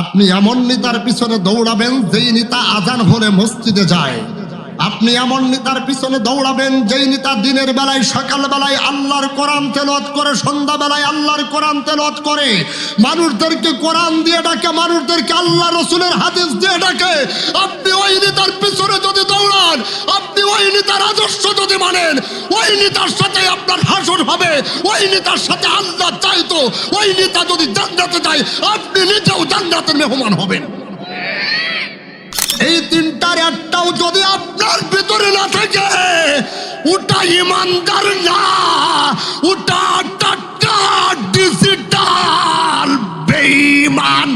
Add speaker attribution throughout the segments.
Speaker 1: আপনি এমন নেতার পিছনে দৌড়াবেন যেই নেতা আজান হলে মসজিদে যায়। আপনি এমন নেতার পিছনে দৌড়াবেন যেই নেতা দিনের বেলায় সকাল বেলায় আল্লাহর কোরআন তেলাওয়াত করে, সন্ধ্যা বেলায় আল্লাহর কোরআন তেলাওয়াত করে, মানুষদেরকে কোরআন দিয়ে ডাকে, মানুষদেরকে আল্লাহ রসুলের হাদিস দিয়ে ডাকে। আপনি ওই নেতার পিছনে যদি দৌড়ান, আপনি ওই নেতার আদর্শ যদি মানেন, ওই নেতার সাথে আপনার হাসর হবে, ওই নেতার সাথে আল্লাহ চাইতো, ওই নেতা যদি জান্নাতে যায় আপনি নিজেও জান্নাতের মেহমান হবেন। এই তিনটার একটাও যদি আপনার ভিতরে না থাকে, ওটা ইমানদার না, ওটা টাটকা ডিজিটাল বেঈমান।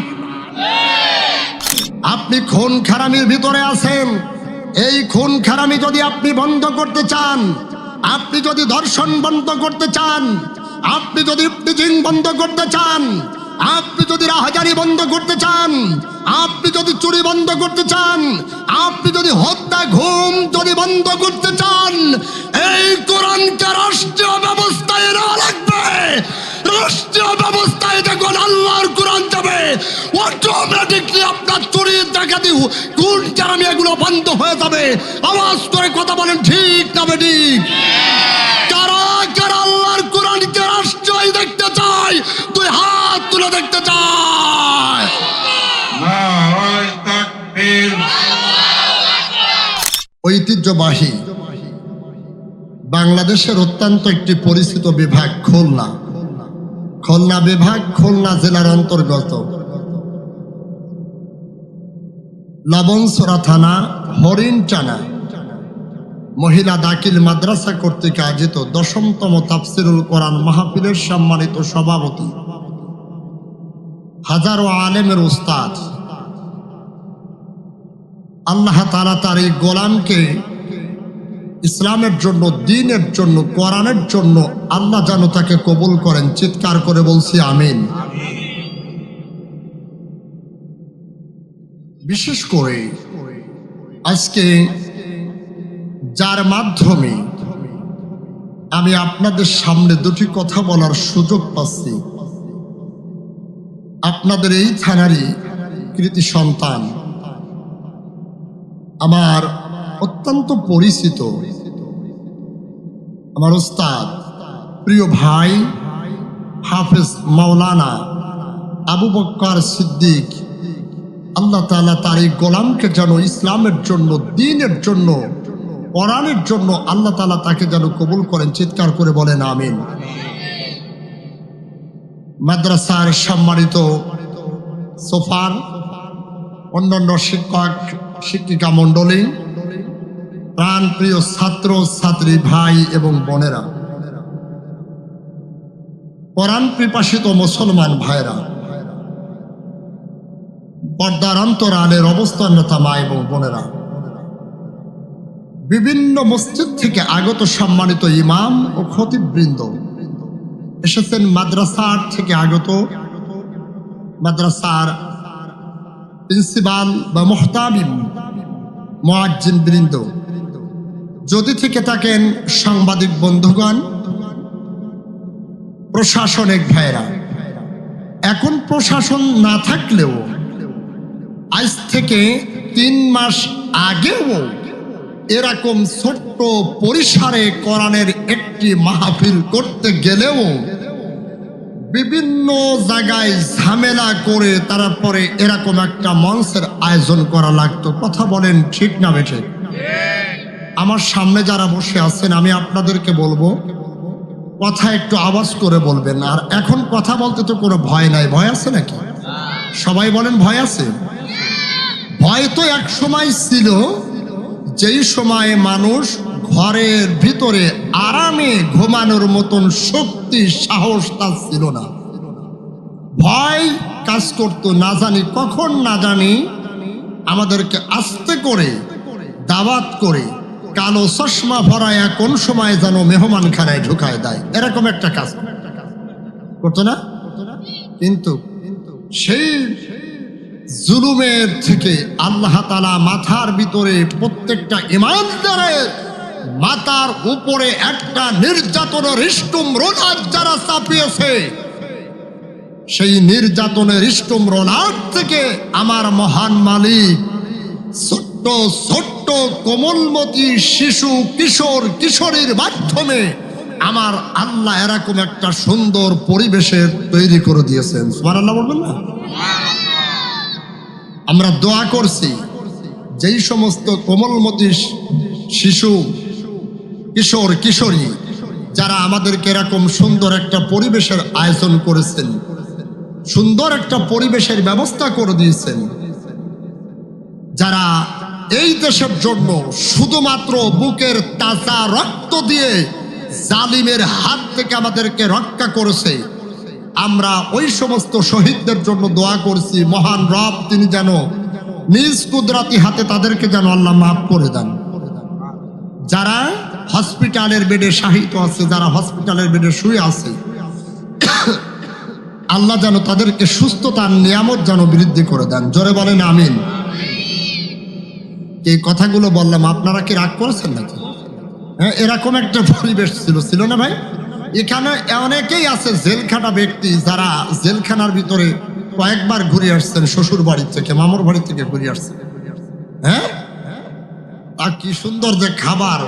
Speaker 1: আপনি খুন খারামির ভিতরে আছেন। এই খুন খারামি যদি আপনি বন্ধ করতে চান, আপনি যদি ধর্ষণ বন্ধ করতে চান, আপনি যদি ইফতিজিং বন্ধ করতে চান, আপনি যদি রাহাজানি বন্ধ করতে চান, আপনি যদি চুরি বন্ধ করতে চান, আপনি যদি হত্যা ঘুম যদি বন্ধ করতে চান, এই কোরআনকে রাষ্ট্রীয় ব্যবস্থায় নেওয়া লাগবে। রাষ্ট্রীয় ব্যবস্থায় যখন আল্লাহর কোরআন যাবে, অটোমেটিকলি আপনার চুরি ডাকাতি খুন খারামি এগুলো বন্ধ হয়ে যাবে। আওয়াজ করে কথা বলেন, ঠিক না বেঠিক? কারা কারা আল্লাহর কোরআনকে রাষ্ট্রীয় দেখতে চায়? তুই হাত তুলে দেখতে চায়। ঐতিহ্যবাহী বাংলাদেশের অত্যন্ত একটি পরিচিত বিভাগ খুলনা। খুলনা বিভাগ খুলনা জেলার অন্তর্গত লবণছড়া থানা হরিণটানা মহিলা দাখিল মাদ্রাসা কর্তৃক আয়োজিত 10তম তাফসিরুল কোরআন মাহফিলের সম্মানিত সভাপতি, হাজারো আলেমের উস্তাদ, আল্লাহ তাআলা তার এই গোলামকে ইসলামের জন্য, দ্বীনের জন্য, কোরআনের জন্য আল্লাহ যেন তাকে কবুল করেন। চিৎকার করে বলছি আমিন। বিশেষ করে আজকে যার মাধ্যমে আমি আপনাদের সামনে দুটি কথা বলার সুযোগ পাচ্ছি, আপনাদের এই থানারই কৃতি সন্তান, আমার অত্যন্ত পরিচিত, আমার উস্তাদ, প্রিয় ভাই হাফেজ মাওলানা আবু বকর সিদ্দিক, আল্লাহ তাআলা তার এই গোলামকে যেন ইসলামের জন্য, দ্বীনের জন্য, কোরআনের জন্য আল্লাহ তাআলা তাকে যেন কবুল করেন। চিৎকার করে বলেন আমিন। মাদ্রাসার সম্মানিত সোফার, অন্যান্য শিক্ষক শিক্ষিকা মণ্ডলী, প্রাণ প্রিয় ছাত্র ছাত্রী ভাই এবং বোনেরা, কোরআন পিপাসিত মুসলমান ভাইরা, পর্দার অন্তরালের অবস্থানরত মা এবং বোনেরা, বিভিন্ন মসজিদ থেকে আগত সম্মানিত ইমাম ও খতিববৃন্দ এসেছেন, মাদ্রাসার থেকে আগত মাদ্রাসার প্রিন্সিপাল বা মুহতামিম মুয়াজ্জিন বৃন্দ, যদি থেকে থাকেন সাংবাদিক বন্ধুগণ, প্রশাসনিক ভাইরা। এখন প্রশাসন না থাকলেও আজ থেকে 3 মাস আগেও এরকম ছোট্ট পরিসরে কোরআনের একটি মাহফিল করতে গেলেও বিভিন্ন জায়গায় ঝামেলা করে তারপরে এরকম একটা মঞ্চের আয়োজন করা লাগতো। কথা বলেন ঠিক না বেঠিক? আমার সামনে যারা বসে আছেন, আমি আপনাদেরকে বলবো, কথা একটু আওয়াজ করে বলবেন। আর এখন কথা বলতে তো কোনো ভয় নাই। ভয় আছে নাকি? সবাই বলেন ভয় আছে। ভয় তো এক সময় ছিল, যেই সময়ে মানুষ ঘরের ভিতরে আরামে ঘুমানোর মতন শক্তি সাহস তার ছিল না। ভয় কাজ করতো, না জানি কখন, না জানি আমাদেরকে আস্তে করে দাওয়াত করে কালো চশমা ভরায়া কোন সময় যেন মেহমানখানায় ঢুকায় দেয়, এরকম একটা কাজ করতো না? কিন্তু সেই জুলুমের থেকে আল্লাহ তাআলা মাথার ভিতরে, প্রত্যেকটা ইমানদারের মাথার উপরে একটা নির্যাতনের রিষ্টুম রোনাজ যারা চাপিয়েছে, সেই নির্যাতনের স্টোমরোলার থেকে আমার মহান মালিক ছোট্ট ছোট্ট কোমলমতি শিশু কিশোর কিশোরীর মাধ্যমে আমার আল্লাহ এরকম একটা সুন্দর পরিবেশের তৈরি করে দিয়েছেন। সুবহানাল্লাহ বলবেন না? আমরা দোয়া করছি যেই সমস্ত কোমলমতি শিশু কিশোর কিশোরী যারা আমাদেরকে এরকম সুন্দর একটা পরিবেশের আয়োজন করেছেন, সুন্দর একটা পরিবেশের ব্যবস্থা করে দিয়েছেন, যারা এই দেশের জন্য শুধুমাত্র বুকের তাজা রক্ত দিয়ে জালিমের হাত থেকে আমাদেরকে রক্ষা করেছে, আমরা ওই সমস্ত শহীদদের জন্য দোয়া করছি মহান রব তিনি যেন নিজ কুদরতি হাতে তাদেরকে যেন আল্লাহ মাফ করে দেন। যারা হসপিটালের বেডে শায়িত আছে, যারা হসপিটালের বেডে শুয়ে আছে, আল্লাহ যেন তাদেরকে সুস্থতার নিয়ামত যেন বৃদ্ধি করে দেন। জোরে বলেন আমিন। এই কথাগুলো বললাম, আপনারা কি রাগ করেছেন নাকি? হ্যাঁ, এরকম একটা পরিবেশ ছিল না ভাই? এখানে অনেকেই আছে জেলখানা ব্যক্তি যারা জেলখানার ভিতরে কয়েকবার ঘুরে আসছেন, শ্বশুর বাড়ি থেকে মামুর বাড়ি থেকে ঘুরে আসছেন। হ্যাঁ, তা কি সুন্দর যে খাবার,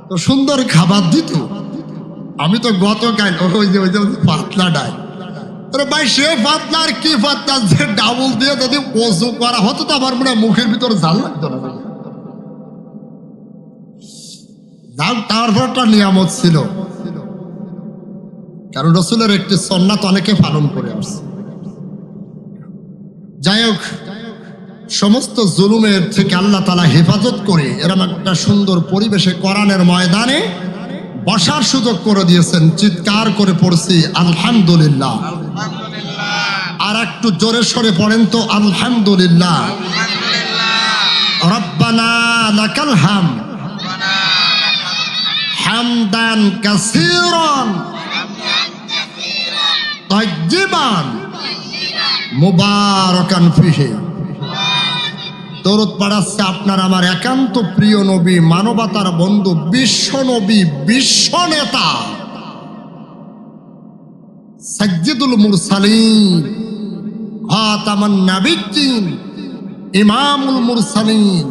Speaker 1: এত সুন্দর খাবার দিত। আমি তো গতকাল ওই যে পাতলা ডাই, ভাই সে পাতলা আর কি পাতলা, যে ডাবল দিয়ে যদি ওযু করা হতো তো আমার মনে হয় মুখের ভিতরে ঝাল লাগতো না। তারপর একটা নিয়ামত ছিল, কারণ রসুলের একটি সুন্নাত অনেকে পালন করে আসছে। যাই হোক, সমস্ত জুলুমের থেকে আল্লাহ তাআলা হেফাজত করে এরকম একটা সুন্দর পরিবেশে কোরআনের ময়দানে বসার সুযোগ করে দিয়েছেন। চিৎকার করে পড়ছি আলহামদুলিল্লাহ। আর একটু জোরে সরে পড়েন তো আলহামদুলিল্লাহ। রব্বানা লাকাল হামদ হামদান কাসীরান তাইয়্যিবান মুবারাকান ফিহি। দরুদ পড়াচ্ছে আপনার আমার একান্ত প্রিয় নবী, মানবতার বন্ধু, বিশ্ব নবী, বিশ্ব নেতা, সাইয়্যিদুল মুরসালিন, খাতামান নাবিয়্যিন, ইমামুল মুরসালিন।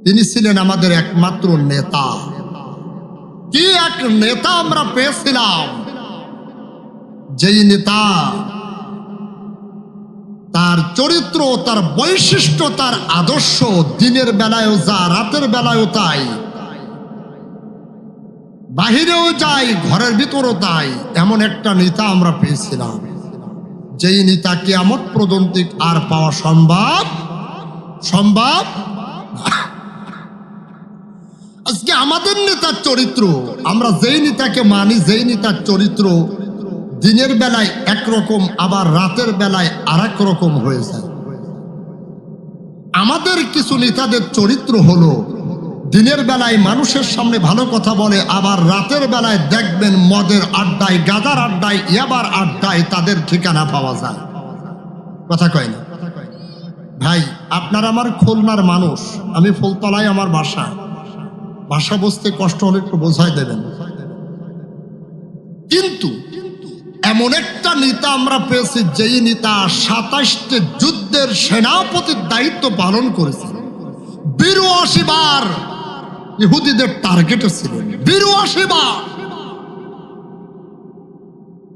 Speaker 1: তিনি ছিলেন আমাদের একমাত্র নেতা। কি এক নেতা আমরা পেয়েছিলাম, যেই নেতা তার চরিত্র, তার বৈশিষ্ট্য, তার আদর্শ দিনের বেলায়ও যা, রাতের বেলায়ও তাই, বাহিরেও যাই, ঘরের ভিতরেও তাই। এমন একটা নেতা আমরা পেয়েছিলাম, যেই নেতা কিয়ামত পর্যন্ত আর পাওয়া সম্ভব। আজকে আমাদের নেতার চরিত্র, আমরা যেই নেতাকে মানি, যেই নেতার চরিত্র দিনের বেলায় একরকম, আবার রাতের বেলায় আর এক রকম হয়ে যায়। আমাদের কিছু নেতাদের চরিত্র হলো দিনের বেলায় মানুষের সামনে ভালো কথা বলে, আবার রাতের বেলায় দেখবেন মদের আড্ডায়, গাঁজার আড্ডায়, ইয়াবার আড্ডায় তাদের ঠিকানা পাওয়া যায়। কথা কয় না ভাই? আপনার আমার খুলনার মানুষ, আমি ফুলতলায় আমার বাসা বুঝতে কষ্ট হলে একটু বোঝাই দেবেন। কিন্তু এমন একটা নেতা আমরা পেয়েছি, যেই নেতা 27টি যুদ্ধের সেনাপতির দায়িত্ব পালন করেছে। 82 বার ইহুদিদের টার্গেটে ছিলেন। 82 বার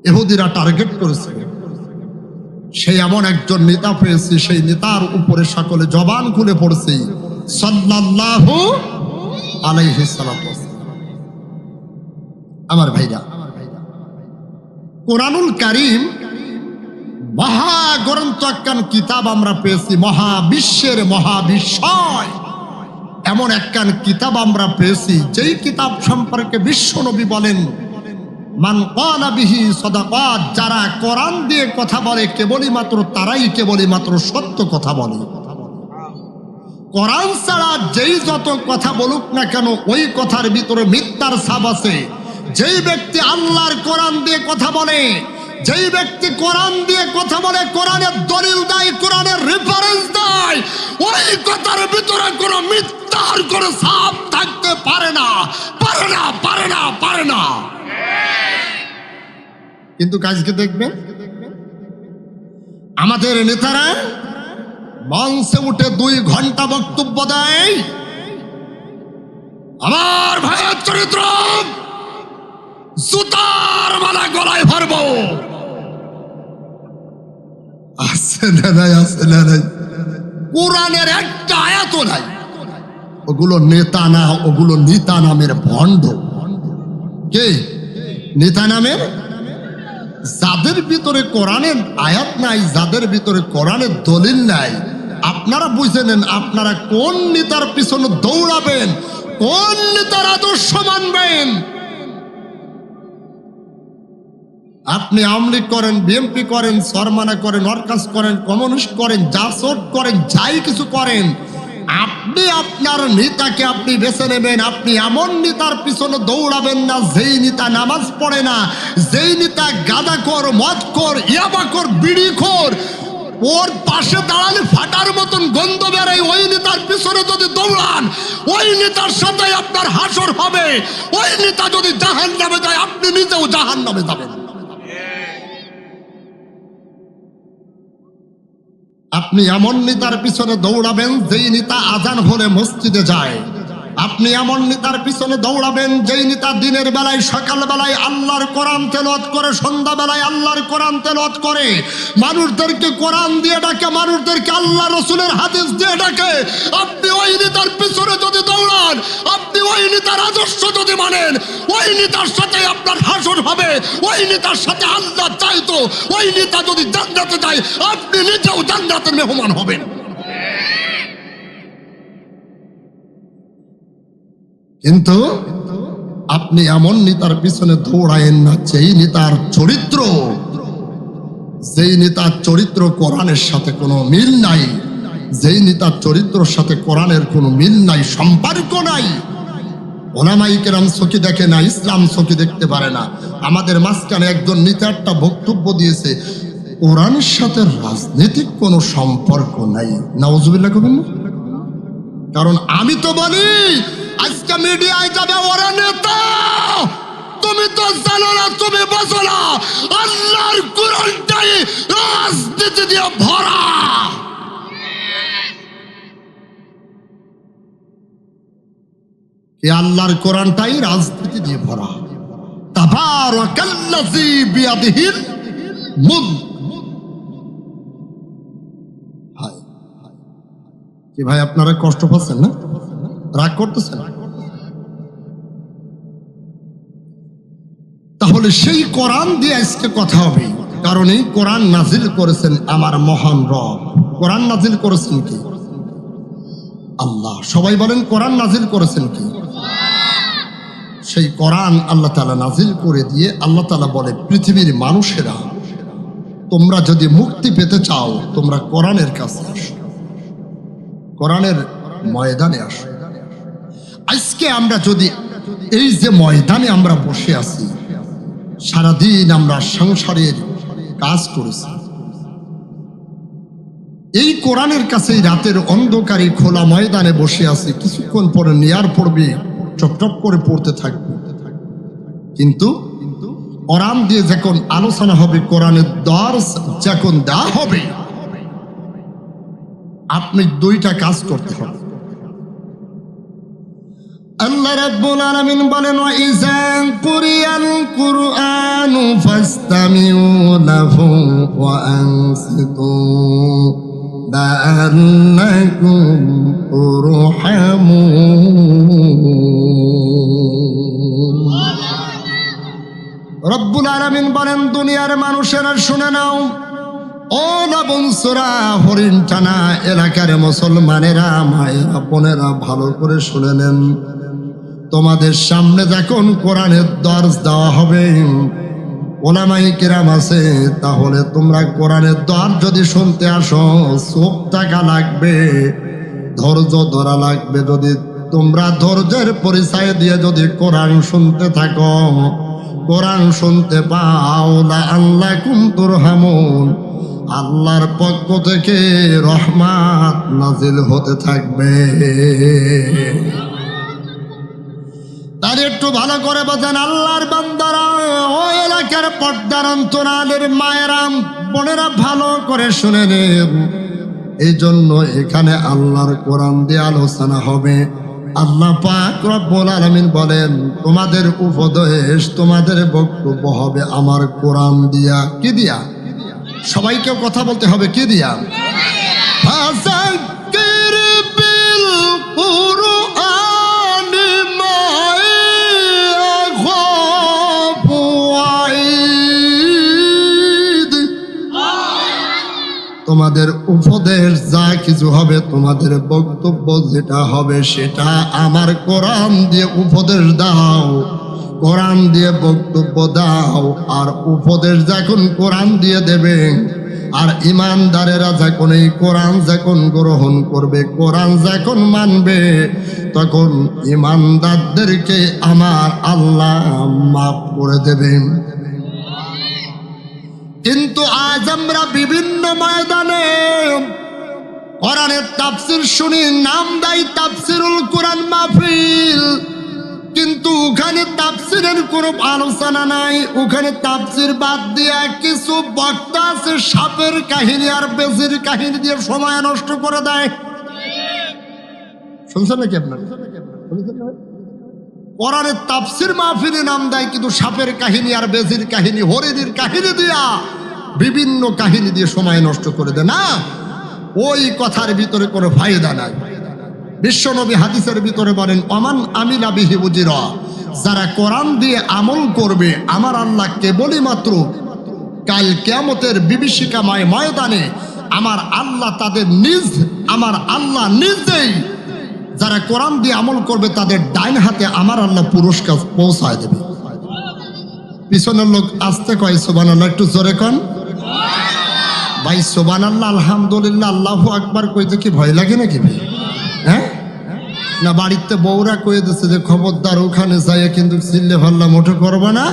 Speaker 1: ইহুদিরা টার্গেট করেছিল। সেই এমন একজন নেতা পেয়েছি, সেই নেতার উপরে সকলে জবান খুলে পড়ছে সাল্লাল্লাহু আলাইহি সাল্লাম। আমার ভাইরা, কোরআনুল কারীম মহাগ্রন্থ একখান কিতাব আমরা পেয়েছি, মহাবিশ্বের মহাবিশ্বয় এমন একখান কিতাব আমরা পেয়েছি, যেই কিতাব সম্পর্কে বিশ্ব নবী বলেন মান ক্বালা বিহি সাদাকাত, যারা কোরআন দিয়ে কথা বলে কেবলই মাত্র তারাই কেবলই মাত্র সত্য কথা বলে। কোরআন ছাড়া যেই যত কথা বলুক না কেন, ওই কথার ভিতরে মিথ্যার ছাপ আছে। যেই ব্যক্তি আল্লাহর কোরআন দিয়ে কথা বলে, যেই ব্যক্তি কোরআন দিয়ে কথা বলে, কোরআনের দলিল দেয়, কোরআনের রেফারেন্স দেয়, ওই কথার ভিতরে কোনো মিথ্যার কোনো ছাপ থাকতে পারে না। কিন্তু আজকে দেখবেন আমাদের নেতারা মঞ্চে উঠে 2 ঘন্টা বক্তব্য দেয়, আমার ভাইয়ের চরিত্র জুতার মালা গলায় ভরবো। আছে না নাই, আছে না নাই, কোরআনের একটা আয়াতও নাই। ওগুলো নেতা না, ওগুলো নেতা নামের ভণ্ড। কে নেতা নামের? যাদের ভিতরে কোরআনের আয়াত নাই, যাদের ভিতরে কোরআনের দলিল নাই, আপনারা বুঝে নেন আপনারা কোন নেতার পিছনে দৌড়াবেন, কোন নেতার আদর্শ মানবেন। আপনি আওয়ামী লীগ করেন, বিএনপি করেন, সরমানা করেন, ওয়ার্কার্স করেন, কমিউনিস্ট করেন, জাসদ করেন, যাই কিছু করেন, আপনি আপনার নেতাকে আপনি বেছে নেবেন। আপনি এমন নেতার পিছনে দৌড়াবেন না যেই নেতা নামাজ পড়ে না, যেই নেতা গাঁদাখোর, মদখোর, ইয়াবাখোর, বিড়িখোর, ওর পাশে দাঁড়ালে ফাটার মতন গন্ধ বেরোয়, ওই নেতার পিছনে যদি দৌড়ান, ওই নেতার সাথে আপনার হাসর হবে। ওই নেতা যদি জাহান্নামে যায়, আপনি নিজেও জাহান্নামে যাবেন। আপনি এমন নেতার পিছনে দৌড়াবেন যেই নেতা আজান হলে মসজিদে যায়। আপনি এমন নেতার পিছনে দৌড়াবেন যেই নেতা দিনের বেলায়, সকাল বেলায় আল্লাহর কোরআন তেলাওয়াত করে, সন্ধ্যা বেলায় আল্লাহর কোরআন তেলাওয়াত করে, মানুষদেরকে কোরআন দিয়ে ডাকে, মানুষদেরকে আল্লাহ রসুলের হাদিস দিয়ে ডাকে। আপনি ওই নেতার পিছনে যদি দৌড়ান, আপনি ওই নেতার আদর্শ যদি মানেন, ওই নেতার সাথে আপনার হাসর হবে। ওই নেতার সাথে আল্লাহ চাইতো, ওই নেতা যদি জান্নাতে যায়, আপনি নিজেও জান্নাতের মেহমান হবেন। কিন্তু আপনি এমন নেতার পিছনে দৌড়ায়েন না যেই নেতার চরিত্র কোরআনের সাথে কোনো মিল নাই, যেই নেতার চরিত্রের সাথে কোরআনের কোনো মিল নাই, সম্পর্ক নাই। ওলামায়ে কেরাম চোখে দেখে না, ইসলাম চোখে দেখতে পারে না। আমাদের মাঝখানে একজন নেতা একটা বক্তব্য দিয়েছে, কোরআনের সাথে রাজনৈতিক কোনো সম্পর্ক নাই। নাউজুবিল্লাহ কবেন না? কারণ আমি তো বলি, আজকে মিডিয়ায় যাবে ওরা নেতা, তুমি তো জানো না, তুমি বোঝো না, আল্লাহর কোরআনটাই রাজনীতি দিয়ে ভরা। এই আল্লাহর কোরআনটাই রাজনীতি দিয়ে ভরা। তাবারাকাল্লাযী বিয়াদিহিল মুলক। কি ভাই আপনারা কষ্ট পাচ্ছেন না? রাগ করতেছেন? তাহলে সেই কোরআন দিয়ে আজকে কথা হবে, কারণ এই কোরআন নাজিল করেছেন আমার মহান রব। কোরআন নাজিল করেছেন কি? আল্লাহ। সবাই বলেন কোরআন নাজিল করেছেন কি? সেই কোরআন আল্লাহ তাআলা নাজিল করে দিয়ে আল্লাহ তাআলা বলে, পৃথিবীর মানুষেরা, তোমরা যদি মুক্তি পেতে চাও, তোমরা কোরআনের কাছে আসো, কোরআনের ময়দানে আসো। আজকে আমরা যদি এই যে ময়দানে আমরা বসে আছি, সারাদিন আমরা সংসারের কাজ করেছি, এই কোরআনের কাছে রাতের অন্ধকারে খোলা ময়দানে বসে আছি, কিছুক্ষণ পরে নেয়ার পড়বে, টপ করে পড়তে থাকবে। কিন্তু কোরআন দিয়ে যখন আলোচনা হবে, কোরআনের দর্স যখন দেওয়া হবে, আপনি 2টা কাজ করতে হবে। আল্লাহ রাব্বুল আলামিন বলেন, ওয়া ইযা কুরিয়াল কুরআনু ফাসতামিউ লাহু ওয়া আনসিতু লাআল্লাকুম তুরহামুন। রব্বুল আলামিন বলেন, দুনিয়ার মানুষেরা শুনে নাও, ও বংশরা, হরিণ টানা এলাকার মুসলমানেরা, মায়েরা, বোনেরা, ভালো করে শুনে নেন। তোমাদের সামনে যখন কোরআনের দর্স দেওয়া হবে, ওলামায়ে কেরাম আছে, তাহলে তোমরা কোরআনের দর্স যদি শুনতে আসো, চোখ থাকা লাগবে, ধৈর্য ধরা লাগবে। যদি তোমরা ধৈর্যের পরিচয় দিয়ে যদি কোরআন শুনতে থাকো, কোরআন শুনতে পাও, লাআল্লাকুম তুরহামুন, আল্লাহর পক্ষ থেকে রহমত নাজিল হতে থাকবে। আর একটু ভালো করে বোঝেন আল্লাহর বান্দারা, ও এলাকার পর্দার অন্তরালের মায়েরা বোনেরা, ভালো করে শুনে নেন। এই জন্য এখানে আল্লাহর কোরআন দিয়ে আলোচনা হবে। আল্লাহ পাক রব্বুল আলামিন বলেন, তোমাদের উপদেশ, তোমাদের বক্তব্য হবে আমার কোরআন দিয়া। কি দিয়া? সবাইকেও কথা বলতে হবে, কি দিয়া? ফাযাক্কির বিল কুরআনি মা ইয়াখাফু ওয়াঈদ। তোমাদের উপদেশ যা কিছু হবে, তোমাদের বক্তব্য যেটা হবে, সেটা আমার কোরআন দিয়ে উপদেশ দাও, কোরআন দিয়ে বক্তব্য দাও। আর উপদেশ যখন কোরআন দিয়ে দেবে, আর ইমানদারেরা যখন এই কোরআন যখন গ্রহণ করবে, কোরআন যখন মানবে, তখন ইমানদারদেরকে আমার আল্লাহ মাফ করে দেবেন। কিন্তু আজ আমরা বিভিন্ন ময়দানে কোরআনের তাফসীর শুনি, নাম দেয় তাফসীরুল কোরআন মাহফিল, কিন্তু ওখানে তাফসীরের কোনো আলোচনা নাই। ওখানে তাফসীর বাদ দিয়ে কিছু বক্তা আছে সাপের কাহিনী আর বেজির কাহিনী দিয়ে সময় নষ্ট করে দেয়। শুনছেন নাকি আপনারা? কোরআনের তাফসীর মাহফিলে নাম দেয়, কিন্তু সাপের কাহিনী আর বেজির কাহিনী, হরিণীর কাহিনী দিয়া, বিভিন্ন কাহিনী দিয়ে সময় নষ্ট করে দেয়। না, ওই কথার ভিতরে কোনো ফায়দা নাই। বিশ্বনবী হাদিসের ভিতরে বলেন, ওমান আমিলা বিহি উজিরা, যারা কোরআন দিয়ে আমল করবে, আমার আল্লাহ কেবলই মাত্র কাল কিয়ামতের বিভীষিকাময় ময়দানে আমার আল্লাহ তাদের আমার আল্লাহ নিজেই যারা কোরআন দিয়ে আমল করবে তাদের ডাইন হাতে আমার আল্লাহ পুরস্কার পৌঁছায় দেবে। পিছনের লোক আসতে কয় সুবহানাল্লাহ, একটু জোরে কন ভাই। সুবহানাল্লাহ, আলহামদুলিল্লাহ, আল্লাহু আকবার কইতে কি ভয় লাগে নাকি ভাই? হ্যাঁ না, বাড়িতে বউরা কয়ে দিচ্ছে যে খবরদার ওখানে যাইয়ে কিন্তু চিল্লে ভাল্লা মোটো করবে না,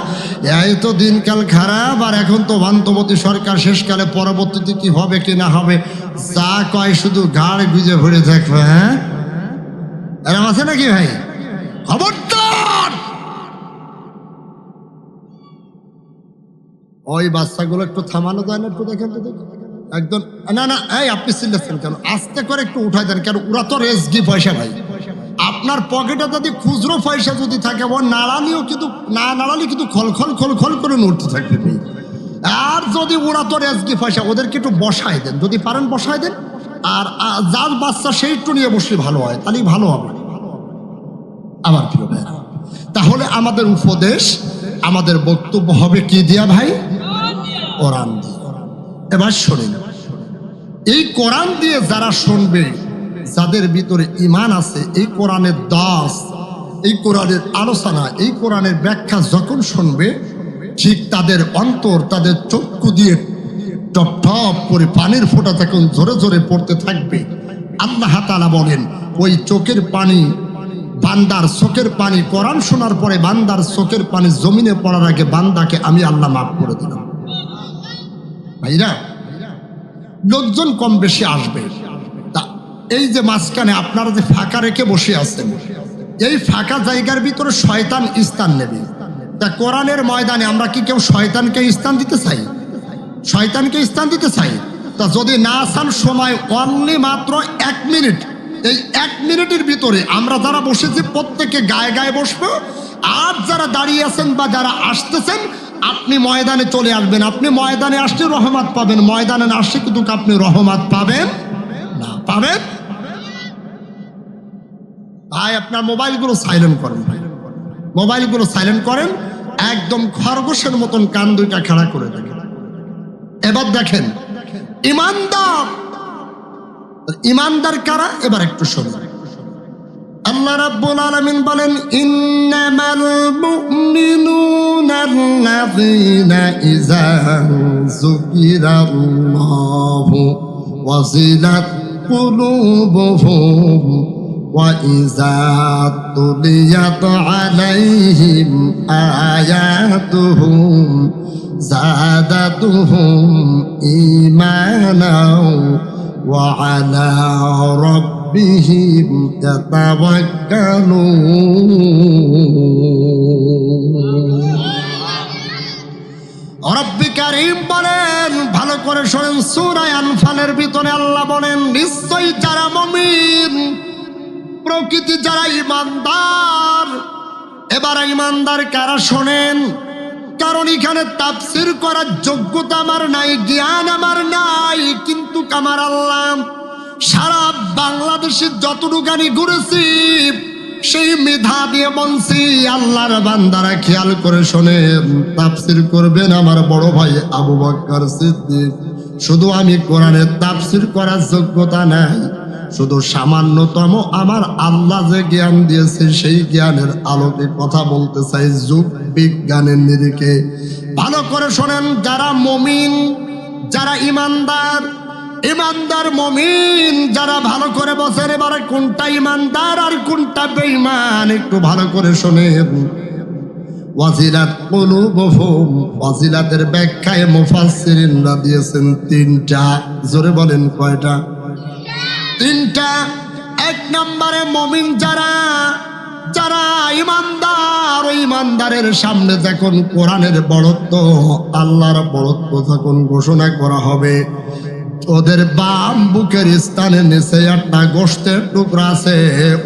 Speaker 1: এই তো দিনকাল খারাপ, আর এখন তো বান্তবতী সরকার, শেষকালে পরবর্তীতে কি হবে কি না হবে, যা কয় শুধু ঘাড় গুজে ভরে থাকবে। হ্যাঁ, এরম আছে নাকি ভাই? খবরদার! ওই বাচ্চাগুলো একটু থামানো যায় না? একটু দেখেন তো, দেখেন একদম। না না, এই আপনি চিল্লাচ্ছেন কেন? আস্তে করে একটু উঠাই দেন, কেন ওরা তো রেজকি পয়সা ভাই। আপনার পকেটে যদি খুচরো পয়সা যদি থাকে, ও নাড়ালিও কিন্তু না নাড়ালি কিন্তু খলখল খলখল করে নড়তে থাকবে ভাই। আর যদি ওরা তো রেজকি পয়সা, ওদেরকে একটু বসাই দেন, যদি পারেন বসাই দেন। আর যার বাচ্চা সেই একটু নিয়ে বসলে ভালো হয়, তাহলেই ভালো হবে আমার প্রিয় ভাই। তাহলে আমাদের উপদেশ, আমাদের বক্তব্য হবে কি দিয়া ভাই? কোরআন দিয়ে। এবার শোনেন, এই কোরআন দিয়ে যারা শুনবে, যাদের ভিতরে ঈমান আছে, এই কোরআনের দাস, এই কোরআনের আলোচনা, এই কোরআনের ব্যাখ্যা যখন শুনবে, ঠিক তাদের অন্তর, তাদের চক্ষু দিয়ে টপ টপ করে পানির ফোঁটা তখন জোরে জোরে পড়তে থাকবে। আল্লাহ তাআলা বলেন, ওই চোখের পানি, বান্দার চোখের পানি, কোরআন শোনার পরে বান্দার চোখের পানি জমিনে পড়ার আগে বান্দাকে আমি আল্লাহ মাফ করে দিলাম। ভাইরা, লোকজন কম বেশি আসবে, তা এই যে মাঝখানে আপনারা যে ফাঁকা রেখে বসে আছেন, এই ফাঁকা জায়গার ভিতরে শয়তান স্থান নেবে। তা কোরআনের ময়দানে আমরা কি কেউ শয়তানকে স্থান দিতে চাই? শয়তানকে স্থান দিতে চাই? তা যদি না চান, সময় অনলি মাত্র 1 মিনিট। এই 1 মিনিটের ভিতরে আমরা যারা বসেছি প্রত্যেকে গায়ে গায়ে বসবো। আর যারা দাঁড়িয়ে আছেন বা যারা আসতেছেন, আপনি ময়দানে চলে আসবেন। আপনি ময়দানে আসলে রহমত পাবেন, ময়দানে না আসলে কিন্তু আপনি রহমত পাবেন না। পাবেন? ভাই, আপনার মোবাইলগুলো সাইলেন্ট করেন, ভাই মোবাইলগুলো সাইলেন্ট করেন, একদম খরগোশের মতন কান দুইটা খাড়া করে দেখেন। এবার দেখেন ইমানদার, ইমানদার কারা? এবার একটু শুনুন। আল্লাহ রাব্বুল আলামিন বলেন, ইন্নামাল মুমিনুনাল্লাযীনা ইযা যুকিরাল্লাহু ওয়াজিলাত কুলুবুহুম ওয়া ইযা তুলিয়াত আলাইহিম আয়াতুহুম যাদাতুহুম ঈমানাও ওয়া আলা রাব্বিহিম ইয়াতাওয়াক্কালুন। রব্বি কারীম বলেন, ভালো করে শোনেন, সূরা আনফালের ভিতরে আল্লাহ বলেন, নিশ্চয়ই যারা মুমিন, প্রকৃতি যারা ঈমানদার। এবার ঈমানদার কারা শোনেন, কারণ এখানে তাফসীর করার যোগ্যতা আমার নাই, জ্ঞান আমার নাই, কিন্তু আমার আল্লাহ সারা বাংলাদেশে যতটুকানি ঘুরেছি সেই মেধা দিয়ে বলছি, আল্লাহর বান্দারা খেয়াল করে শোনেন, তাফসীর করবেন আমার বড় ভাই আবু বকর সিদ্দিক। শুধু আমি কোরআনের তাফসীর করার যোগ্যতা নাই, শুধু সামান্যতম আমার আল্লাহ যে জ্ঞান দিয়েছে সেই জ্ঞানের আলোকে কথা বলতে চাই, যুগ বিজ্ঞানের নিরিখে। ভালো করে শোনেন, যারা মুমিন, যারা ইমানদার, ইমানদার মুমিন যারা, ভালো করে বসেন এবারে কোনটা ইমানদার আর কোনটা বেঈমান একটু ভালো করে শোনেন। ওয়াজিলাত কুলুবুহুম, ওয়াজিলাতের ব্যাখ্যায় মুফাসসিরিনরা দিয়েছেন তিনটা। জোরে বলেন কয়টা? তিনটা। এক নম্বরে মুমিন যারা, যারা ইমানদার, ওই ইমানদারের সামনে যখন কোরআনের বড়ত্ব, আল্লাহর বড়ত্ব যখন ঘোষণা করা হবে, ওদের বাম বুকের স্থানের নিচে একটা গোশতের টুকরা আছে,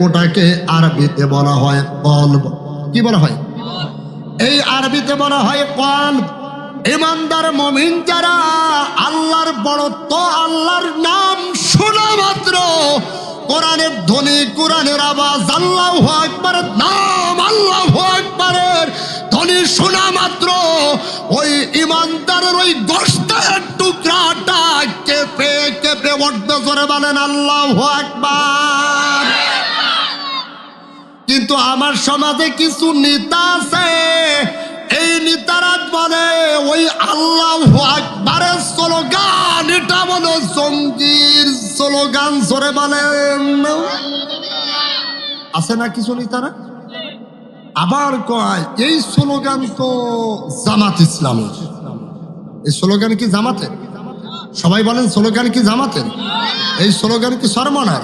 Speaker 1: ওটাকে আরবিতে বলা হয় কলব। কি বলা হয়? এই আরবিতে বলা হয় কলব। ইমানদার মুমিন যারা, আল্লাহর বড়ত্ব, আল্লাহর নাম শোনা মাত্র, কোরআনের ধ্বনি, কোরআনের আওয়াজ, আল্লাহু আকবারের নাম, আল্লাহু আকবারের ধ্বনি শোনা মাত্র ওই ইমানদারের ওই গোশতের টুকরাটা কেঁপে কেঁপে উঠবে। জোরে বলেন আল্লাহু আকবার। কিন্তু আমার সমাজে কিছু নেতা আছে, এই নেতারা বলে ওই আল্লাহু আকবারের স্লোগান, এটা বলো জঙ্গির স্লোগান। জোরে বলেন। আছে না কিছু নেতারা? আবার কয় এই স্লোগান তো জামাত ইসলামের। এই স্লোগান কি জামাতের? সবাই বলেন স্লোগান কি জামাতের? এই স্লোগান কি সরমনার?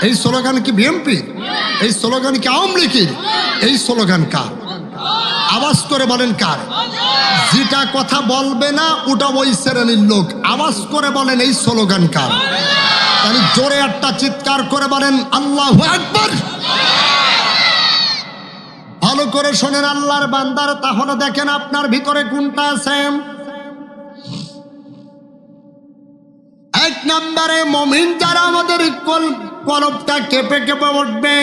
Speaker 1: এই স্লোগান কি বিএনপি? এই স্লোগান কি আওয়ামী লীগের? এই স্লোগান কার? আওয়াজ করে বলেন কার? যেটা কথা বলবে না ওটা ওই শ্রেণীর লোক, আওয়াজ করে বলেন এই স্লোগান কার? তাহলে জোরে একটা চিৎকার করে বলেন আল্লাহু আকবার। ভালো করে শোনেন আল্লাহর বান্দার, তাহলে দেখেন আপনার ভিতরে কোনটা আছে। এক নম্বরে মুমিন যারা, আমাদের কলবটা কেঁপে কেঁপে উঠবে।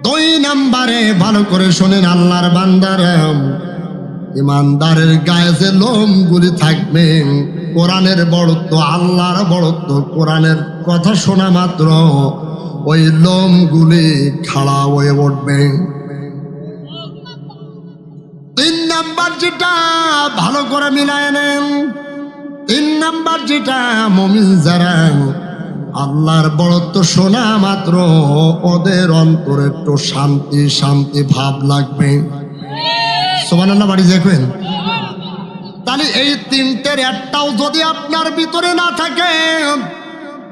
Speaker 1: দুই নম্বরে ভালো করে শোনেন আল্লাহর বান্দারা, ইমানদারের গায়ে যে লোমগুলি থাকবে, কোরআনের বড়ত্ব, আল্লাহর বড়ত্ব, কোরআনের কথা শোনা মাত্র ওই লোমগুলি খাড়া হয়ে উঠবে। তিন নাম্বার যেটা, ভালো করে মিলায় নেন, তিন নাম্বার যেটা, মুমিন যারা আল্লাহর বড়ত্ব শোনা মাত্র ওদের অন্তরে একটু শান্তি শান্তি ভাব লাগবে। সুবহানাল্লাহ বাড়ি দেখবেন। তাহলে এই তিনটের একটাও যদি আপনার ভিতরে না থাকে,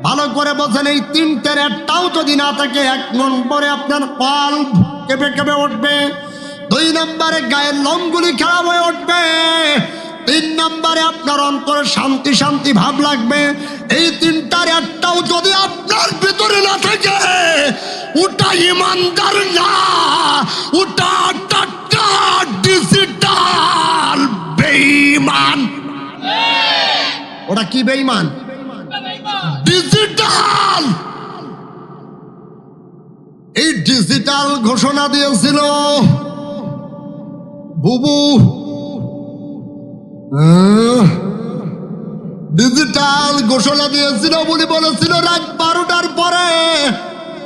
Speaker 1: ভালো করে বোঝেন, এই তিনটের একটাও যদি না থাকে, এক নম্বরে আপনার কলব কেঁপে কেঁপে উঠবে, দুই নম্বরে গায়ের লোমগুলি খারাপ হয়ে উঠবে, তিন নম্বরে আপনার অন্তরে শান্তি শান্তি ভাব লাগবে। এই তিনটার একটাও যদি আপনার ভিতরে না থাকে, ওটা ইমানদার না, ওটা টাটকা ডিজিটাল বেঈমান। ওটা কি বেঈমান? ডিজিটাল। এই ডিজিটাল ঘোষণা দিয়েছিল বুবু, ডিজিটাল ঘোষণা দিয়েছিল বলে বলেছিল রাত 12টার পরে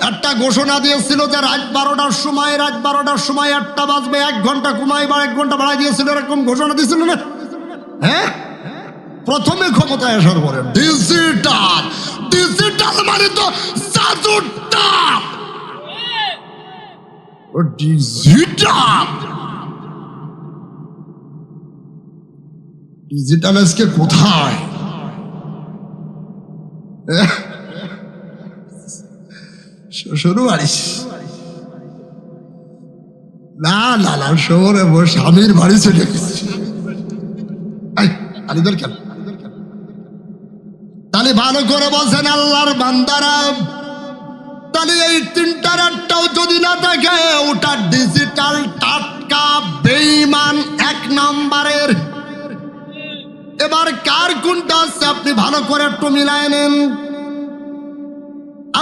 Speaker 1: একটা ঘোষণা দিয়েছিল যে রাত 12টার সময়, রাত 12টার সময় 8টা বাজবে, 1 ঘন্টা ঘুমাই বা 1 ঘন্টা বাড়াই দিয়েছিল, এরকম ঘোষণা দিয়েছিল না? হ্যাঁ, প্রথমে ক্ষমতায় আসার পরে ডিজিটাল। ডিজিটাল মানে তো জাদুটা। ডিজিটাল, ডিজিটাল আজকে কোথায়? শ্বশুর বাড়ি? না না না, শহরে স্বামীর বাড়ি চলে গেছি। কেন? তাহলে ভালো করে বলছেন আল্লাহর বান্দারা, তাহলে এই তিনটার একটাও যদি না থাকে, ওটা ডিজিটাল টাটকা বেঈমান এক নাম্বারের। এবার কার কোনটা আছে আপনি ভালো করে একটু মিলায় নেন।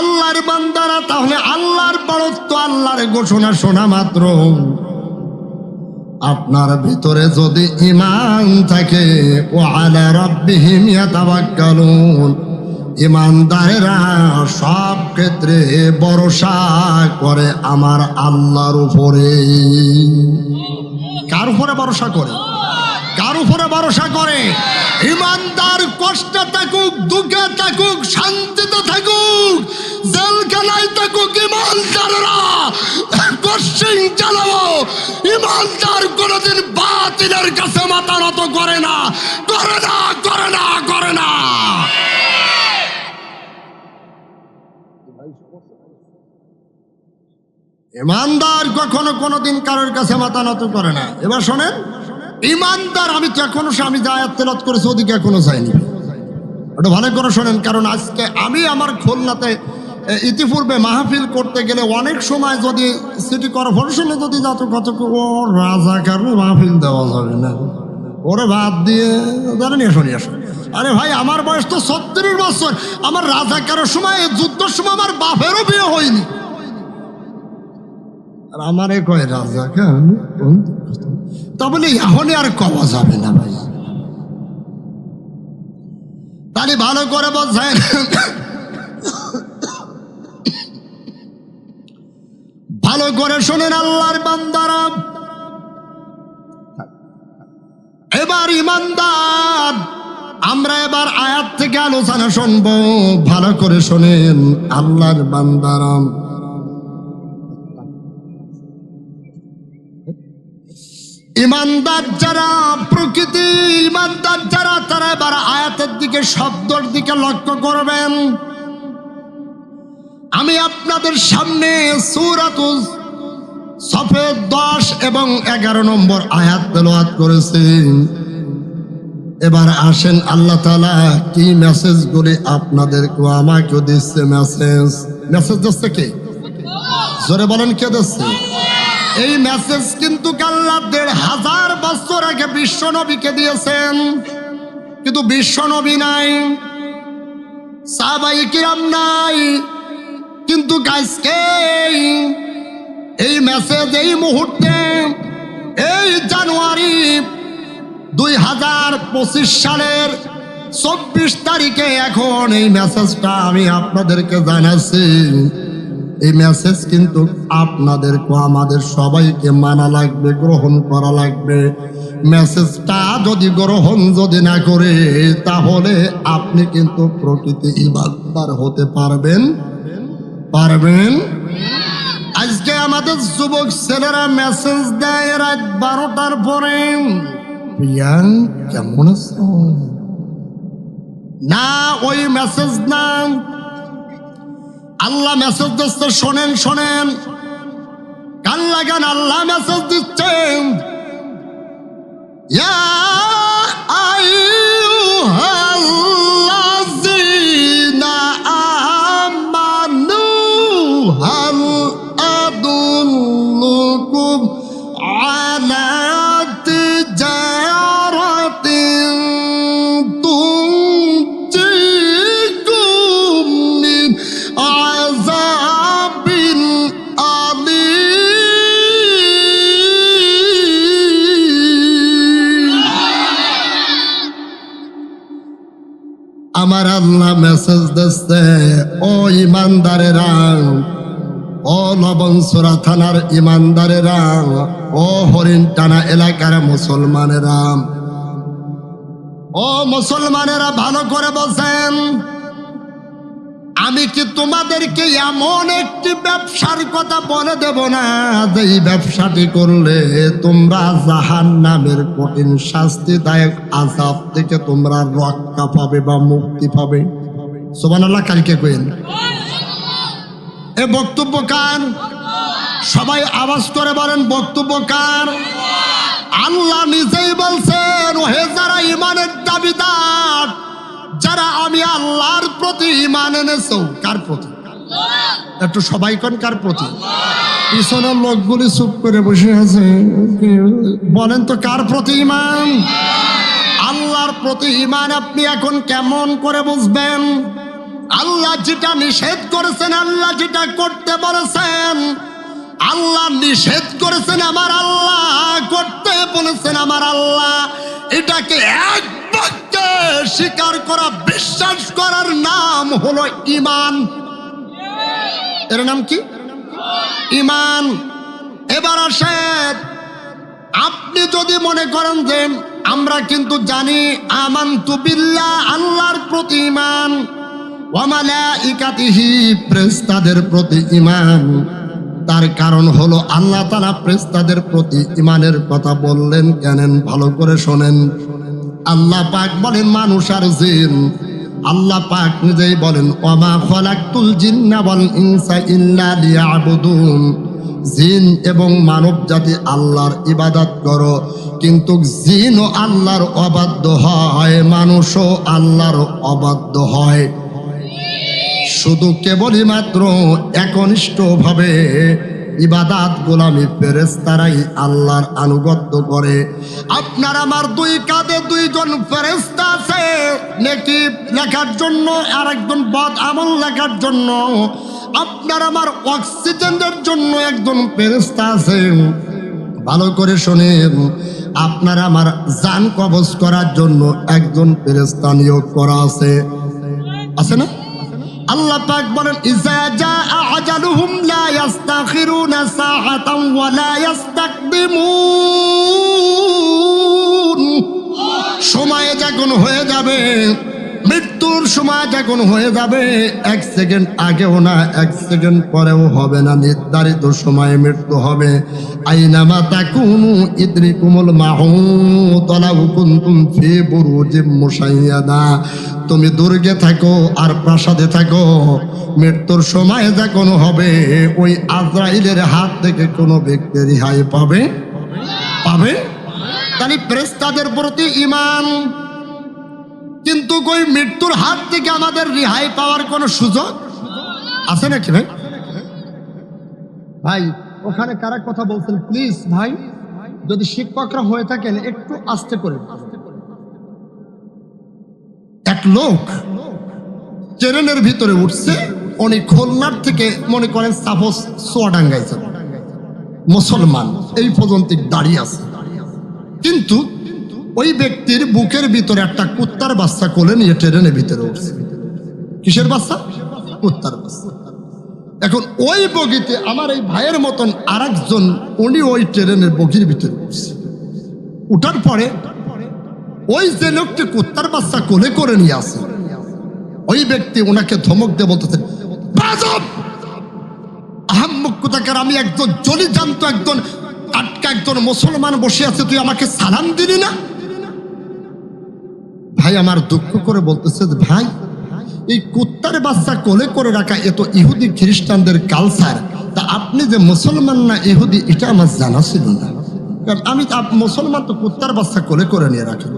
Speaker 1: আল্লাহর বান্দারা, তাহলে আল্লাহর বড়ত্ব, আল্লাহর ঘোষণা শোনা মাত্র আপনার ভিতরে যদি ঈমান থাকে, ও আলা রাব্বিহিম ইয়াতাওয়াক্কালুন, ঈমানদারেরা সব ক্ষেত্রে ভরসা করে আমার আল্লাহর উপরে। কার উপরে ভরসা করে? কার উপরে ভরসা করে? ঈমানদার কষ্টে থাকুক, দুঃখে থাকুক, শান্তিতে থাকুক, জেলখানায় থাকুক, ঈমানদাররা কোশ্চিন চালাবো। ঈমানদার কোনদিন বাতিলের কাছে মাথা নত করে না, করে না, করে না, করে না। ঈমানদার কখনো কোনদিন কারোর কাছে মাথা নত করে না। এবার শোনেন, ঈমানদার, আমি তো এখনো স্বামী যে আয়াত তেলাওয়াত করেছি ওদিকে এখনো যাইনি। ওটা ভালো করে শোনেন, কারণ আজকে আমি আমার খুলনাতে ইতিপূর্বে মাহফিল করতে গেলে অনেক সময় যদি সিটি কর্পোরেশনে যদি যত কত ও রাজাকার মাহফিল দেওয়া যাবে না, ওরে বাদ দিয়ে জানেন এসো নিয়ে আসো। আরে ভাই, আমার বয়স তো 36 বছর, আমার রাজাকারের সময়, যুদ্ধের সময় আমার বাপেরও বিয়ে হয়নি। আর আমারে কয় রাজাকার, তা বলে এখনই আর কওয়া যাবে না ভাই। তাহলে ভালো করে বলছেন, ভালো করে শোনেন আল্লাহর বান্দারা। এবার ঈমানদার, আমরা এবার আয়াত থেকে আলোচনা শুনবো, ভালো করে শোনেন আল্লাহর বান্দারা। ঈমানদার যারা, প্রকৃতি ঈমানদার যারা, তারা এবার আয়াতের দিকে, শব্দের দিকে লক্ষ্য করবেন। আমি আপনাদের সামনে সূরাতুল সফের 10 এবং 11 নম্বর আয়াত তেলাওয়াত করেছি। এবার আসেন, আল্লাহ তাআলা কি মেসেজগুলি আপনাদেরকে আমাকেও দিচ্ছে। মেসেজ দিচ্ছে কে? জোরে বলেন, কে দিচ্ছে? এই মেসেজ কিন্তু আল্লাহ 1500 বছর আগে বিশ্ব নবীকে দিয়েছেন, কিন্তু বিশ্ব নবী নাই, সাহাবায়ে কিরাম নাই, কিন্তু আজকে এই মেসেজ এই মুহূর্তে, এই জানুয়ারি 2025 সালের 24 তারিখে এখন এই মেসেজটা আমি আপনাদেরকে জানাচ্ছি। এই মেসেজ কিন্তু আপনাদেরকে, আমাদের সবাইকে মানা লাগবে, গ্রহণ করা লাগবে। মেসেজটা যদি গ্রহণ যদি না করে, তাহলে আপনি কিন্তু প্রকৃতি ঈমানদার হতে পারবেন। আজকে আমাদের যুবক ছেলেরা মেসেজ দেয় রাত 12টার পরে, প্রিয়াং কেমন আছো? না, ওই মেসেজ না। আল্লাহ মেসেজ দিচ্ছে, শোনেন শোনেন, কান লাগান, আল্লাহ মেসেজ দিচ্ছেন, ইয়া আইয়ুহাল্লাযীনা আমানু হাল আদুল্লুকুম আলা তিজারাতিন তুনজিকুম মিন আযাবিন আলীম। আমার আল্লাহ মেসেজ দিচ্ছে, ও ঈমানদারেরা, ও লবণসরা থানার ঈমানদারেরা, ও হরিণটানা এলাকার মুসলমানেরা, ও মুসলমানেরা, ভালো করে বলছেন, আমি কি তোমাদেরকে এমন একটি ব্যবসার কথা বলে দেব না, যে এই ব্যবসাটি করলে তোমরা জাহান্নামের কঠিন শাস্তিদায়ক আযাব থেকে তোমরা রক্ষা পাবে বা মুক্তি পাবে? সুবহানাল্লাহ, কালকে কইন। এ বক্তব্য কার? সবাই আওয়াজ করে বলেন বক্তব্য কার? আল্লাহ নিজেই বলছেন, ওহে যারা ইমানের দাবিদার, যারা আমি আল্লাহর প্রতি ইমান এনেছো। কার প্রতি? একটু সবাই কোন কার প্রতি? পিছনের লোকগুলি চুপ করে বসে আছে, বলেন তো কার প্রতি ইমান? আল্লাহর প্রতি ইমান। আপনি এখন কেমন করে বুঝবেন? আল্লাহ যেটা নিষেধ করেছেন, আল্লাহ যেটা করতে বলেছেন, আল্লাহ নিষেধ করেছেন আমার আল্লাহ, করতে বলেছেন আমার আল্লাহ, এটাকে এক বাক্যে স্বীকার করা, বিশ্বাস করার নাম হলো ঈমান। এর নাম কি? ঈমান। এবার আসেন, আপনি যদি মনে করেন যে আমরা কিন্তু জানি আমানতু বিল্লাহ, আল্লাহর প্রতি ঈমান, ওয়া মালাইকাতিহি, ফেরেশতাদের প্রতি ঈমান। তার কারণ হলো আল্লাহ তাআলা ফেরেশতাদের প্রতি ঈমানের কথা বললেন কেন? ভালো করে শোনেন। আল্লাহ পাক বলেন মানুষ আর জিন, আল্লাহ পাক নিজেই বলেন ওয়া মা খালাকতুল জিন্না ওয়াল ইনসা ইল্লা লিয়াবুদুন। জিন এবং মানব জাতি আল্লাহর ইবাদত করো, কিন্তু জিনও আল্লাহর অবাধ্য হয়, মানুষও আল্লাহর অবাধ্য হয়। শুধু কেবলই মাত্র একনিষ্ঠভাবে ইবাদত গোলামি ফেরেশতারাই আল্লাহর আনুগত্য করে। আপনার আমার দুই কাঁধে দুইজন ফেরেশতা আছে, নেকি লেখার জন্য আর একজন বদ আমল লেখার জন্য। আপনার আমার অক্সিজেনের জন্য একজন ফেরেশতা আছে। ভালো করে শোনেন, আপনার আমার জান কবজ করার জন্য একজন ফেরেশতা নিয়োগ করা আছে। আছে না? আল্লাহ পাক বলেন ইজা জাআ আজালুহুম লা ইস্তাখিরুনা সাআতান ওয়া লা ইস্তাকদিমুন। সময় যখন হয়ে যাবে, মৃত্যুর সময় যখন হয়ে যাবে, এক সেকেন্ড আগেও না, এক সেকেন্ড পরেও হবে না, নির্ধারিত সময়ে মৃত্যু হবে। আইনামা তাকুনু ইদরিকুমুল মাউত ওয়ালাউ কুনতুম ফি বুরুজিম মুশাইয়াদা। তুমি দুর্গে থাকো আর প্রাসাদে থাকো, মৃত্যুর সময় যখন হবে, ওই আজরাইলের হাত থেকে কোনো ব্যক্তি রেহাই পাবে? তাহলে ফেরেশতাদের প্রতি ঈমান। কিন্তু ওই মৃত্যুর হাত থেকে আমাদের রেহাই পাওয়ার কোনো সুযোগ আছে নাকি ভাই? ভাই ওখানে কারা কথা বলছেন প্লিজ ভাই, যদি শিক্ষকরা হয়ে থাকেন একটু আস্তে করে। এক লোক ট্রেনের ভিতরে উঠছে, উনি খুলনার থেকে মনে করেন সাপোজ চুয়াডাঙ্গায়, মুসলমান, এই পর্যন্ত দাঁড়িয়ে আছে, কিন্তু ওই ব্যক্তির বুকের ভিতরে একটা কুত্তার বাচ্চা কোলে নিয়ে ট্রেনের ভিতরে উঠছে। কিসের বাচ্চা? কুত্তার বাচ্চা। এখন ওই বগিতে আমার এই ভাইয়ের মতন আরেকজন, উনি ওই ট্রেনের বগির ভিতরে উঠছে। উঠার পরে ওই যে লোকটি কুত্তার বাচ্চা কোলে করে নিয়ে আসে, ওই ব্যক্তি ওনাকে ধমক দিয়ে বলতেছেন, বাজব আহাম্মক কোথাকার, আমি একজন জলি জান্ত, একজন আটকা, একজন মুসলমান বসে আছে, তুই আমাকে সালাম দিলি না? ভাই আমার দুঃখ করে বলতেছে, ভাই এই কুত্তার বাচ্চা কোলে করে রাখা এ তো ইহুদি খ্রিস্টানদের কালচার, তা আপনি যে মুসলমান না ইহুদি এটা আমার জানা ছিল না, কারণ আমি মুসলমান তো কুত্তার বাচ্চা কোলে করে নিয়ে রাখি।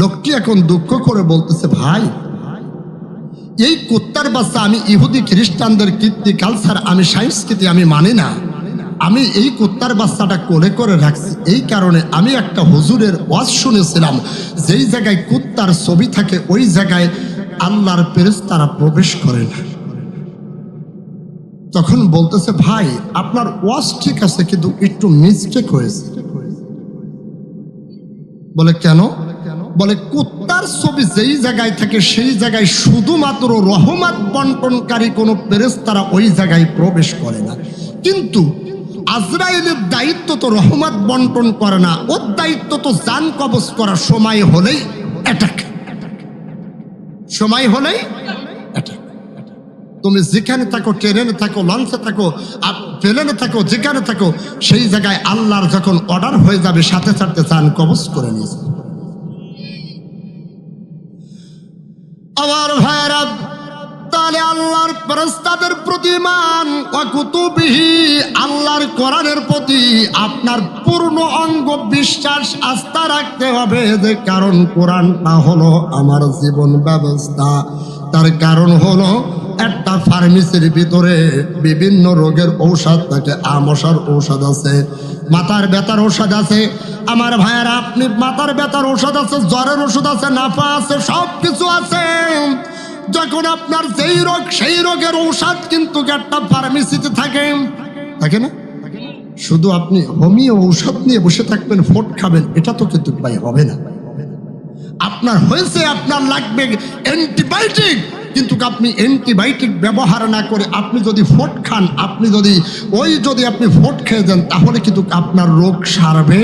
Speaker 1: লোকটি এখন দুঃখ করে বলতেছে, ভাই এই কুত্তার বাচ্চা আমি ইহুদি খ্রিস্টানদের কীর্তি কালচার, আমি সংস্কৃতি আমি মানি না। আমি এই কুত্তার বাচ্চাটা কোলে করে রাখছি এই কারণে, আমি একটা হুজুরের ওয়াজ শুনেছিলাম, যেই জায়গায় কুত্তার ছবি থাকে ওই জায়গায় আল্লাহর ফেরেশতারা প্রবেশ করে না। তখন বলতেছে, ভাই আপনার ওয়াজ ঠিক আছে, কিন্তু একটু মিস্টেক হয়েছে। বলে কেন? বলে কুত্তার ছবি যেই জায়গায় থাকে সেই জায়গায় শুধুমাত্র রহমত বন্টনকারী কোন ফেরেশতারা ওই জায়গায় প্রবেশ করে না, কিন্তু আজরাইলের দায়িত্ব তো রহমত বন্টন করে না, ওর দায়িত্ব তো জান কবজ করার সময় হলেই অ্যাটাক, সময় হলেই অ্যাটাক। তুমি যেখানে থাকো, ট্রেনে থাকো, লঞ্চে থাকো, প্লেনে থাকো, যেখানে থাকো, সেই জায়গায় আল্লাহর যখন অর্ডার হয়ে যাবে সাথে সাথে জান কবজ করে নিয়েছে। আমার ভাইরা, তাহলে আল্লাহর ফেরেশতাদের প্রতি ঈমান ওয়া কুতুবিহি, আল্লাহর কোরআনের প্রতি আপনার পূর্ণ অঙ্গ বিশ্বাস আস্থা রাখতে হবে। যে কারণ কোরআনটা হলো আমার জীবন ব্যবস্থা। তার কারণ হলো একটা ফার্মেসির ভিতরে বিভিন্ন রোগের ঔষধ থাকে। আমশার ঔষধ আছে, মাথার ব্যথার ঔষধ আছে। আমার ভাইয়েরা, আপনি মাথার ব্যথার ঔষধ আছে, জ্বরের ওষুধ আছে, নাফা আছে, সব কিছু আছে। যখন আপনার যেই রোগ সেই রোগের ঔষধ কিন্তু একটা ফার্মেসিতে থাকে, থাকে না? শুধু আপনি হোমিও ঔষধ নিয়ে বসে থাকবেন, ফোট খাবেন, এটা তো কিন্তু ভাই হবে না। আপনার হয়েছে, আপনার লাগবে অ্যান্টিবায়োটিক, কিন্তু আপনি অ্যান্টিবায়োটিক ব্যবহার না করে আপনি যদি ফোট খান, আপনি যদি আপনি ফোট খেয়ে যান, তাহলে কিন্তু আপনার রোগ সারবে।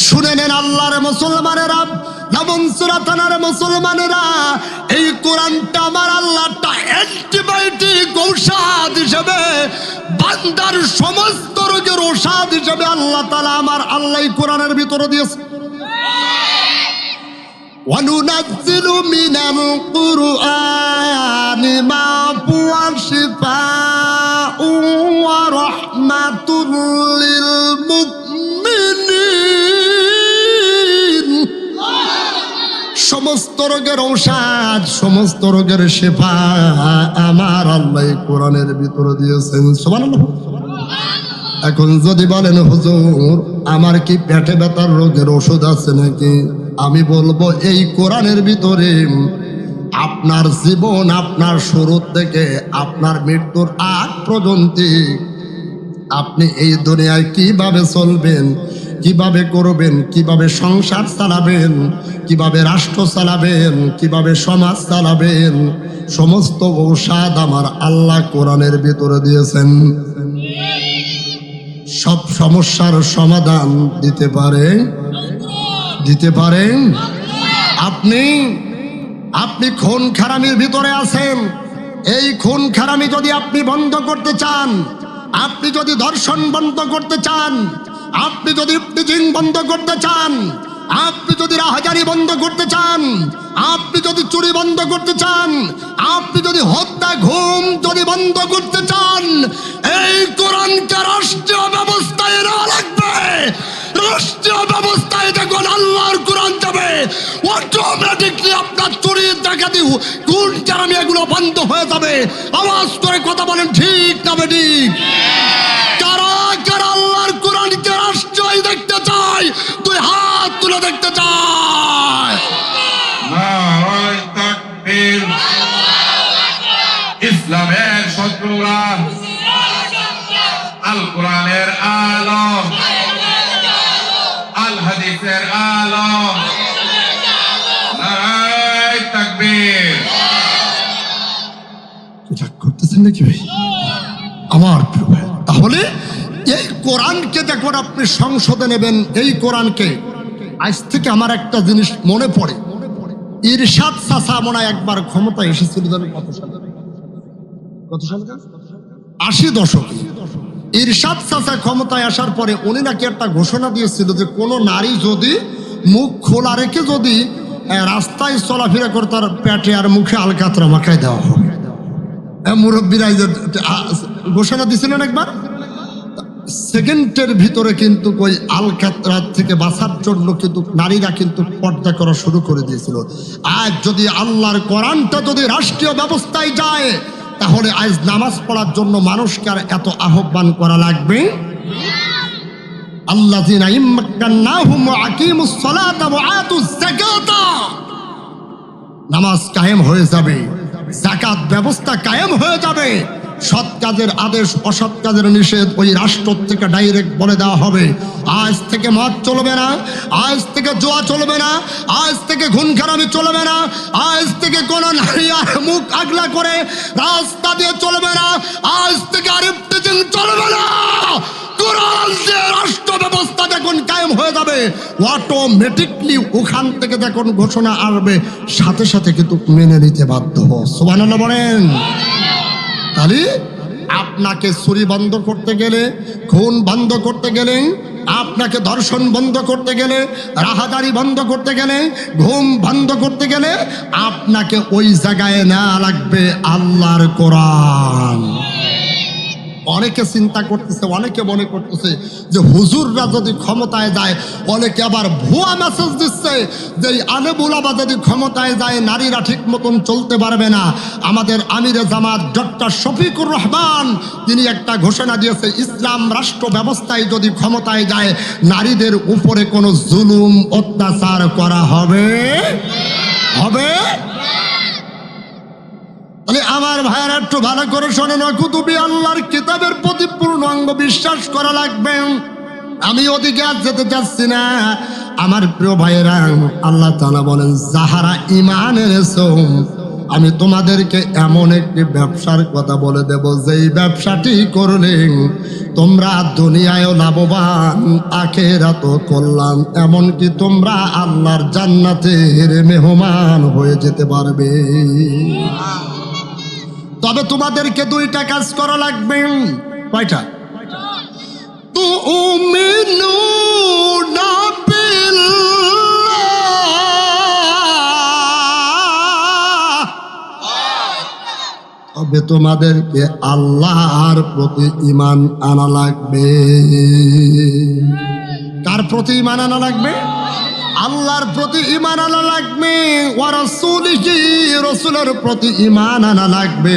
Speaker 1: শুনে নেন আল্লাহর মুসলমানেরা, নবনসুরা থানার মুসলমানেরা, এই কোরআনটা আমার আল্লাহটা অ্যান্টিবায়োটিক ঔষধ হিসেবে, বান্দার সমস্ত রোগের ঔষধ হিসেবে আল্লাহ তাআলা আমার আল্লাহ কোরআনের ভিতরে দিয়েছে। وَنُنَزِّلُ مِنَ الْقُرْآنِ مَا هُوَ شِفَاءٌ وَرَحْمَةٌ لِّلْمُؤْمِنِينَ। সমস্ত রোগের ঔষধ, সমস্ত রোগের শিফা আমার আল্লাহ কোরআনের ভিতরে দিয়েছেন। সুবহানাল্লাহ। এখন যদি বলেন হুজুর আমার কি পেটে ব্যথার রোগের ওষুধ আছে নাকি, আমি বলবো এই কোরআনের ভিতরে আপনার জীবন, আপনার শুরু থেকে আপনার মৃত্যুর আগ পর্যন্ত আপনি এই দুনিয়ায় কিভাবে চলবেন, কিভাবে করবেন, কিভাবে সংসার চালাবেন, কিভাবে রাষ্ট্র চালাবেন, কিভাবে সমাজ চালাবেন, সমস্ত ঔষধ আমার আল্লাহ কোরআনের ভিতরে দিয়েছেন। সব সমস্যার সমাধান দিতে পারেন আপনি খুন খারামির ভিতরে আছেন। এই খুন খারামি যদি আপনি বন্ধ করতে চান, আপনি যদি ধর্ষণ বন্ধ করতে চান, আপনি যদি ইফতিজিং বন্ধ করতে চান, আপনি যদি রাহাজানি বন্ধ করতে চান, আপনি যদি চুরি বন্ধ করতে চান, আপনি যদি হত্যা ঘুম যদি বন্ধ করতে চান, এই কোরআনকে রাষ্ট্রীয় ব্যবস্থায় নেওয়া লাগবে। রাষ্ট্রীয় ব্যবস্থায় যখন আল্লাহর কোরআন যাবে, অটোমেটিকলি আপনার চুরি, ডাকাতি, খুন খারামি এগুলো বন্ধ হয়ে যাবে। আওয়াজ করে কথা বলেন, ঠিক না বেঠিক? কারা কারা আল্লাহর কোরআনকে রাষ্ট্রীয় দেখতে চায়, তুই হাত তুলে দেখতে চায়।
Speaker 2: নারায়ে তাকবীর। ইসলামের শত্রুরা আল কোরআনের আলম, আল হাদিসের আলম, নারায়ে তাকবীর।
Speaker 1: এটা করতেছেন নাকি ভাই আমার প্রিয় ভাই? তাহলে এই কোরআনকে যখন আপনি সংসদে নেবেন, এই কোরআনকে, আজ থেকে আমার একটা জিনিস মনে পড়ে, ইরশাদ চাচা মনে হয় একবার ক্ষমতা এসেছিল, কত সালে 80 দশকে। ইরশাদ চাচা ক্ষমতায় আসার পরে উনি নাকি একটা ঘোষণা দিয়েছিল যে কোনো নারী যদি মুখ খোলা রেখে যদি রাস্তায় চলাফেরা করে, তার পেটে আর মুখে আলকাতরা মাখায় দেওয়া হবে। মুরব্বীরা ঘোষণা দিয়েছিলেন একবার। সেকেন্ডের ভিতরে কিন্তু ওই আলকাতরা থেকে বাঁচার জন্য কিন্তু নারীরা কিন্তু পর্দা করা শুরু করে দিয়েছিল। আজ যদি আল্লাহর কোরআনটা যদি রাষ্ট্রীয় ব্যবস্থায় যায়, তাহলে আজ নামাজ পড়ার জন্য মানুষকে আর এত আহ্বান করা লাগবে। আল্লাযীনা ইম্মাক্কান্নাহুম ওয়া আকিমুস সালাতা ওয়া আতুজ যাকাতা, নামাজ কায়েম হয়ে যাবে, যাকাত ব্যবস্থা কায়েম হয়ে যাবে, সৎ কাজের আদেশ, অসৎ কাজের নিষেধ ওই রাষ্ট্র থেকে ডাইরেক্ট বলে দেওয়া হবে। আজ থেকে মদ চলবে না, আজ থেকে জুয়া চলবে না, আজ থেকে খুন খারামি চলবে না, আজ থেকে কোন নারী আর মুখ আগলা করে রাস্তা দিয়ে চলবে না, আজ থেকে আর ইফতিজিং চলবে না। কোরআন যে রাষ্ট্র ব্যবস্থা যখন কায়েম হয়ে যাবে, অটোমেটিকলি ওখান থেকে যখন ঘোষণা আসবে, সাথে সাথে কিন্তু মেনে নিতে বাধ্য। সুবহানাল্লাহ বলেন। তাহলে আপনাকে চুরি বন্ধ করতে গেলে, খুন বন্ধ করতে গেলে, আপনাকে ধর্ষণ বন্ধ করতে গেলে, রাহাজানি বন্ধ করতে গেলে, ঘুম বন্ধ করতে গেলে, আপনি আপনাকে ওই জায়গায় না লাগবে আল্লাহর কোরআন। অনেকে চিন্তা করতেছে, অনেকে মনে করতেছে যে হুজুররা যদি ক্ষমতায় যায়, অনেকে আবার ভুয়া মেসেজ দিচ্ছে যে আলেমুল আমা যদি ক্ষমতায় যায় নারীরা ঠিক মতন চলতে পারবে না। আমাদের আমিরে জামাত ডক্টর শফিকুর রহমান তিনি একটা ঘোষণা দিয়েছে, ইসলাম রাষ্ট্র ব্যবস্থায় যদি ক্ষমতায় যায় নারীদের উপরে কোনো জুলুম অত্যাচার করা হবে। তাহলে আমার ভাইয়েরা একটু ভালো করে শোনেন, কুতুবি আল্লাহর কিতাবের প্রতি পূর্ণাঙ্গ বিশ্বাস করা লাগবে। আমি ওদিকে আর যেতে চাচ্ছি না। আমার প্রিয় ভাইয়েরা, আল্লাহ তাআলা বলেন, যাহারা ঈমান এনেছো আমি তোমাদেরকে এমন একটি ব্যবসার কথা বলে দেব, যেই ব্যবসাটি করলে তোমরা দুনিয়ায়ও লাভবান, আখিরাতেও কল্যাণ, এমনকি তোমরা আল্লাহর জান্নাতের মেহমান হয়ে যেতে পারবে। তবে তোমাদেরকে দুইটা কাজ করা লাগবে। কয়টা? তুমিনুনা বিল্লাহ, তবে তোমাদেরকে আল্লাহর প্রতি ঈমান আনা লাগবে। কার প্রতি ঈমান আনা লাগবে? আল্লাহর প্রতি ঈমান আনা লাগবে। ওয়া রাসূলিহি, রাসূলের প্রতি ঈমান আনা লাগবে।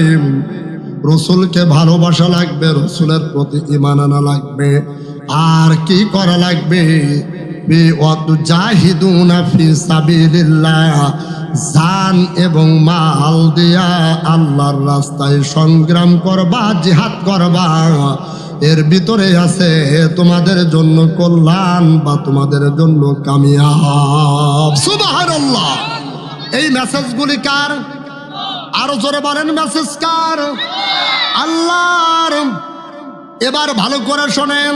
Speaker 1: রাসূলকে ভালোবাসা লাগবে, রাসূলের প্রতি ঈমান আনা লাগবে। আর কি করা লাগবে? বিওয়াতুজাহিদুনা ফি সাবিলিল্লাহ, জান এবং মাল দিয়া আল্লাহর রাস্তায় সংগ্রাম করবা, জিহাদ করবা। এর ভিতরে আছে তোমাদের জন্য কল্যাণ বা তোমাদের জন্য কামিয়াব। সুবহানাল্লাহ। এই মেসেজগুলি কার? আরো জোরে বলেন, মেসেজ কার? আল্লাহর। এবার ভালো করে শোনেন।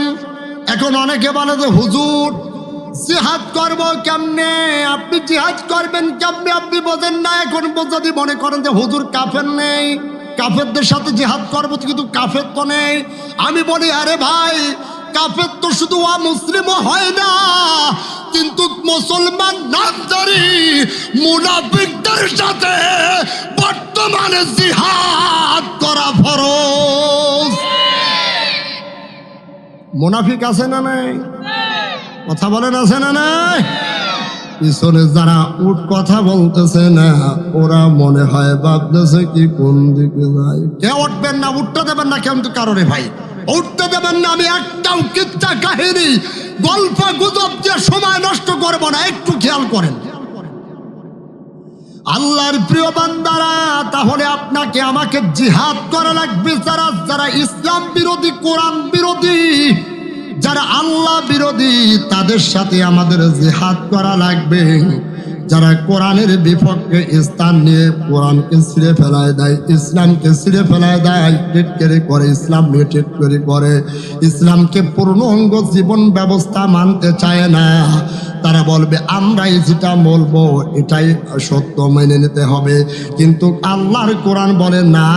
Speaker 1: এখন অনেকে বলে যে হুজুর জিহাদ করব কেমনে? আপনি জিহাদ করবেন কেমনে আপনি বোঝেন না। এখন যদি মনে করেন যে হুজুর কাফের নেই, কাফেরদের সাথে জিহাদ করবো, কিন্তু কাফের তো নেই। আমি বলি, আরে ভাই, কাফের তো শুধু মুসলিমও হয় না, কিন্তু মুসলমান নামধারী মুনাফিকদের সাথে বর্তমানে জিহাদ করা ফরজ। মুনাফিক আছে না নাই? কথা বলেন, আছে না নাই? পিছনে যারা উঠ কথা বলতেছে না, ওরা মনে হয় ভাবতেছে কি কোন দিকে যায়। কে উঠবেন না, উঠতে দেবেন না কিন্তু কারণে ভাই, উঠতে দেবেন না। আমি একটাও কিচ্ছা কাহিনী গল্প গুজব দিয়ে সময় নষ্ট করব না, একটু খেয়াল করেন। আল্লাহর প্রিয় বান্দারা, তাহলে আপনাকে আমাকে জিহাদ করা লাগবে। যারা ইসলাম বিরোধী, কোরআন বিরোধী, যারা আল্লাহ বিরোধী, তাদের সাথে আমাদের জিহাদ করা লাগবে। যারা কোরআনের বিপক্ষে স্থান নিয়ে কোরআনকে ছিঁড়ে ফেলায় দেয়, ইসলামকে ছিঁড়ে ফেলায় দেয়, টিটকারি করে, ইসলাম নিয়ে টিটকারি করে, ইসলামকে পূর্ণাঙ্গ জীবন ব্যবস্থা মানতে চায় না, তারা বলবে আমরাই যেটা বলবো এটাই সত্য, মেনে নিতে হবে। কিন্তু আল্লাহর কোরআন বলে না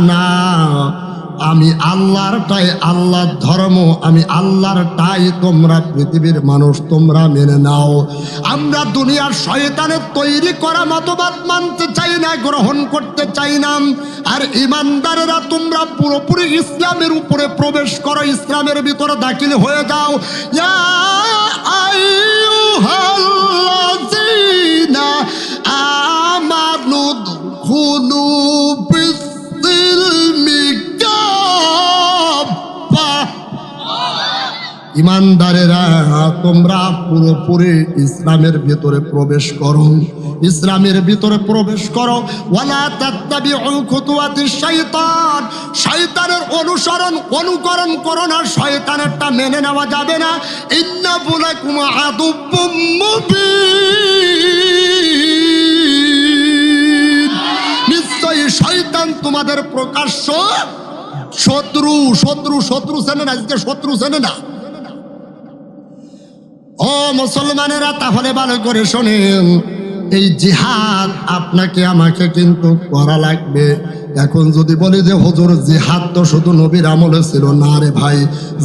Speaker 1: না, আমি আল্লাহরটাই আল্লাহর ধর্ম, আমি আল্লাহরটাই তোমরা পৃথিবীর মানুষ তোমরা মেনে নাও। আমরা দুনিয়ার শয়তানের তৈরি করা মতবাদ মানতে চাই না, গ্রহণ করতে চাই না। আর ইমানদারেরা তোমরা পুরোপুরি ইসলামের উপরে প্রবেশ করো, ইসলামের ভিতরে দাখিল হয়ে যাও। ইয়া আইয়ুহাল্লাযীনা আমানু দুখুলু ফিস-সিলমি কাফা, ইমানদারেরা তোমরা পুরোপুরি ইসলামের ভিতরে প্রবেশ করো, ইসলামের ভিতরে প্রবেশ করো। ওয়ালা তাত্তাবিউ খুতুওয়াতিশ শাইতান, শয়তানের অনুকরণ করো না, শয়তানেরটা মেনে নেওয়া যাবে না। ইন্নাহু লাকুম আদুব্বুম মুবিন, নিশ্চয়ই শয়তান তোমাদের প্রকাশ্য শত্রু। শত্রু চেনে না, শত্রু চেনে না। ও মুসলমানেরা, তাহলে ভালো করে শোনেন, এই জিহাদ আপনাকে আমাকে কিন্তু করা লাগবে। এখন যদি বলি যে হুজুর জিহাদ তো শুধু নবীর আমলে ছিল, না রে ভাই,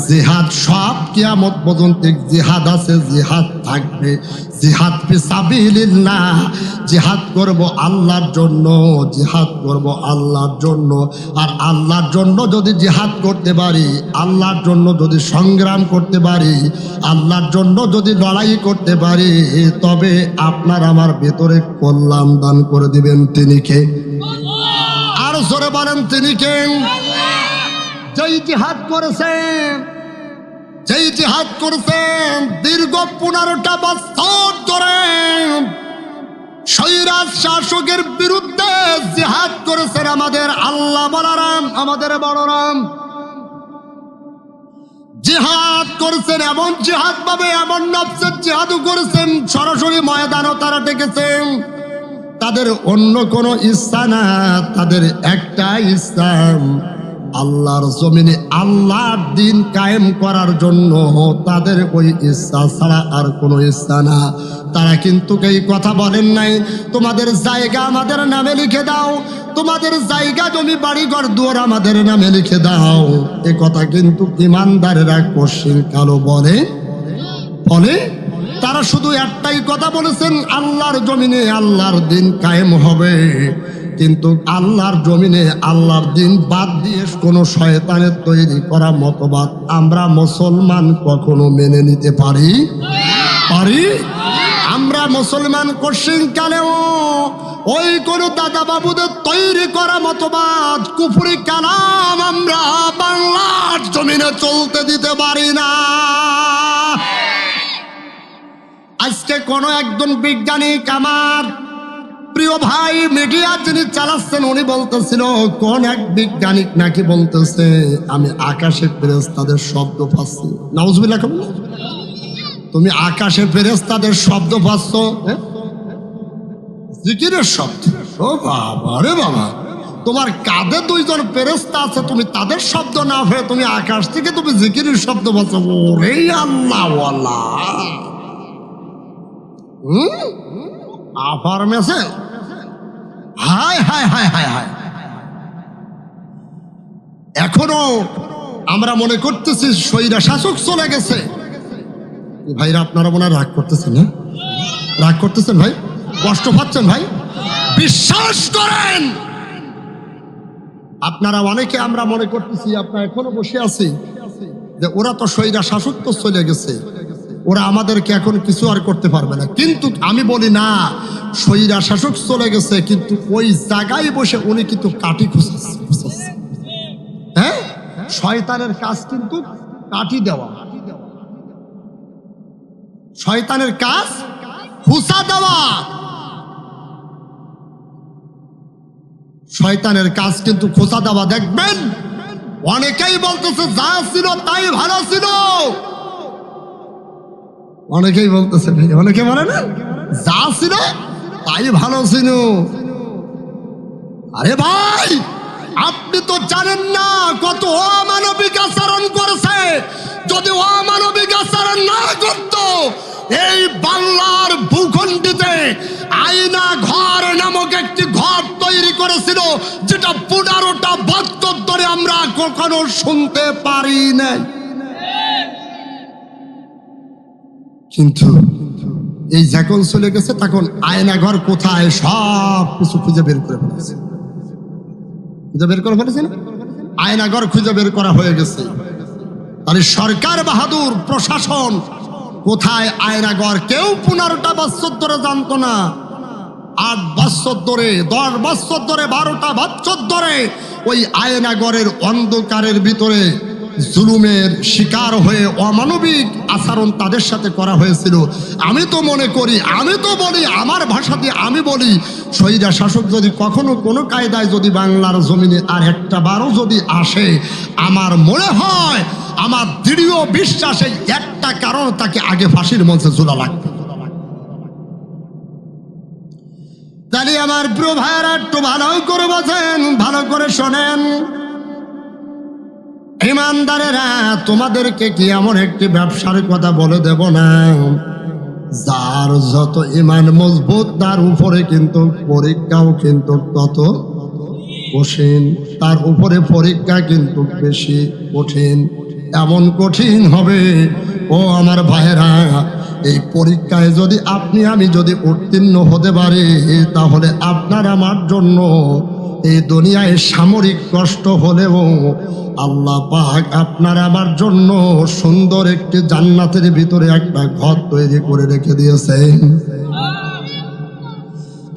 Speaker 1: জিহাদ সব কিয়ামত পর্যন্ত জিহাদ আছে, জিহাদ থাকবে। জিহাদ ফিসাবিলিল্লাহ, জিহাদ করব আল্লাহর জন্য, জিহাদ করব আল্লাহর জন্য। আর আল্লাহর জন্য যদি জিহাদ করতে পারি, আল্লাহর জন্য যদি সংগ্রাম করতে পারি, আল্লাহর জন্য যদি লড়াই করতে পারি, তবে আপনার আমার ভেতরে কল্যাণ দান করে দিবেন। তিনি কে? আর জোরে বলেন তিনি কে? যেই জিহাদ করেছেন, যেই জিহাদ করেছেন দীর্ঘ 15টা বছর ধরে স্বৈরাজ শাসকের বিরুদ্ধে জিহাদ করেছেন আমাদের আল্লাহ বলারাম, আমাদের বড়রাম জিহাদ করেছেন। এমন জিহাদ পাবে, এমন নফসের জিহাদও করেছেন, সরাসরি ময়দানও তারা ডেকেছেন। তাদের অন্য কোনো ইচ্ছা না, তাদের একটা ইসলাম, আল্লাহর জমিনে আল্লাহর দিন কায়েম করার জন্য তাদের ওই ইচ্ছা ছাড়া আর কোনো ইচ্ছা না। তারা কিন্তু এই কথা বলেন নাই তোমাদের জায়গা আমাদের নামে লিখে দাও, তোমাদের জায়গা জমি বাড়ি ঘর দুয়ার আমাদের নামে লিখে দাও। এ কথা কিন্তু ইমানদারেরা কোশ্চিন কালো বলে। তারা শুধু একটাই কথা বলেছেন, আল্লাহর জমিনে আল্লাহর দিন কায়েম হবে। কিন্তু আল্লাহর জমিনে আল্লাহর দিন বাদ দিয়ে কোনো শয়তানের তৈরি করা মতবাদ আমরা মুসলমান কখনো মেনে নিতে পারি? আমরা মুসলমান কোশ্চিন কালেও ওই কোন দাদা বাবুদের তৈরি করা মতবাদ, কুফরি কালাম আমরা বাংলার জমিনে চলতে দিতে পারি না। আজকে কোন একজন বিজ্ঞানিক, আমার প্রিয় ভাই মিডিয়া যিনি চালাচ্ছেন, উনি বলতেছিল, কোন এক বিজ্ঞানিক নাকি বলতেছে আমি আকাশে ফেরেশতাদের শব্দ পাচ্ছি। নাউজুবিল্লাহ। তুমি আকাশে ফেরেশতাদের শব্দ পাচ্ছ? জিকিরের শব্দ? ও বাবা রে বাবা, তোমার কাঁধে 2জন ফেরেশতা আছে, তুমি তাদের শব্দ না হয়ে তুমি আকাশ থেকে তুমি জিকিরের শব্দ পাচ্ছ? ওরে আল্লাহ ওয়াল্লাহ, আফার মেসে হায় হায় হায় হায় হায়। এখনো আমরা মনে করতেছি স্বৈরা শাসক চলে গেছে। ভাইরা আপনারা মনে রাগ করতেছেন? না রাগ করতেছেন ভাই? কষ্ট পাচ্ছেন ভাই? বিশ্বাস করেন আপনারা অনেকে, আমরা মনে করতেছি, আপনারা এখনো বসে আছি যে ওরা তো স্বৈরা শাসক তো চলে গেছে, ওরা আমাদেরকে এখন কিছু আর করতে পারবে না। কিন্তু আমি বলি না, স্বৈরা শাসক চলে গেছে, কিন্তু ওই জায়গায় বসে উনি কিন্তু কাঠি খুঁজছে। হ্যাঁ, শয়তানের কাজ কিন্তু কাঠি দেওয়া, শয়তানের কাজ খুঁচা দেওয়া, শয়তানের কাজ কিন্তু খোঁচা দেওয়া। দেখবেন অনেকেই বলতেছে যা ছিল তাই ভালো ছিল, অনেকেই বলতেছে, অনেকে বলে না যা ছিল তাই ভালো ছিল। আরে ভাই, আপনি তো জানেন না কত অমানবিক আচরণ করেছে। যদি অমানবিক আচরণ না করত, এই বাংলার ভূখণ্ডিতে আয়না ঘর নামক একটি ঘর তৈরি করেছিল, যেটা 15টা বছর ধরে আমরা কখনো শুনতে পারি নাই। কিন্তু এই যখন চলে গেছে, তখন আয়না ঘর কোথায় সব কিছু খুঁজে বের করে ফেলেছে। খুঁজে বের করে ফেলেছে না? আয়না ঘর খুঁজে বের করা হয়ে গেছে। তাহলে সরকার বাহাদুর প্রশাসন কোথায় আয়না ঘর? কেউ 15টা বছর ধরে জানতো না। 8 বছর ধরে, 10 বছর ধরে, 12টা বছর ধরে ওই আয়না ঘরের অন্ধকারের ভিতরে জুলুমের শিকার হয়ে অমানবিক আচরণ তাদের সাথে করা হয়েছিল। আমি তো মনে করি, আমি তো বলি, আমার ভাষা দিয়ে আমি বলি, স্বৈরা শাসক যদি কখনো কোনো কায়দায় যদি বাংলার জমিনে আর একটা বারও যদি আসে, আমার মনে হয়, আমার দৃঢ় বিশ্বাসে একটা কারণ, তাকে আগে ফাঁসির মঞ্চে ঝুলা লাগবে। তাহলে আমার প্রিয় ভাইয়েরা একটু ভালো করে বোঝেন, ভালো করে শোনেন। ইমানদারেরা, তোমাদেরকে কি এমন একটি ব্যবসার কথা বলে দেব না, যার যত ইমান মজবুত তার উপরে কিন্তু পরীক্ষাও কিন্তু তত কঠিন, তার উপরে পরীক্ষা কিন্তু বেশি কঠিন। এমন কঠিন হবে ও আমার ভাইরা, এই পরীক্ষায় যদি আপনি আমি যদি উত্তীর্ণ হতে পারি, তাহলে আপনার আমার জন্য এই দুনিয়ায় সামরিক কষ্ট হলেও আল্লাহ পাক আপনার আমার জন্য সুন্দর একটি জান্নাতের ভিতরে একটা ঘর তৈরি করে রেখে দিয়েছেন।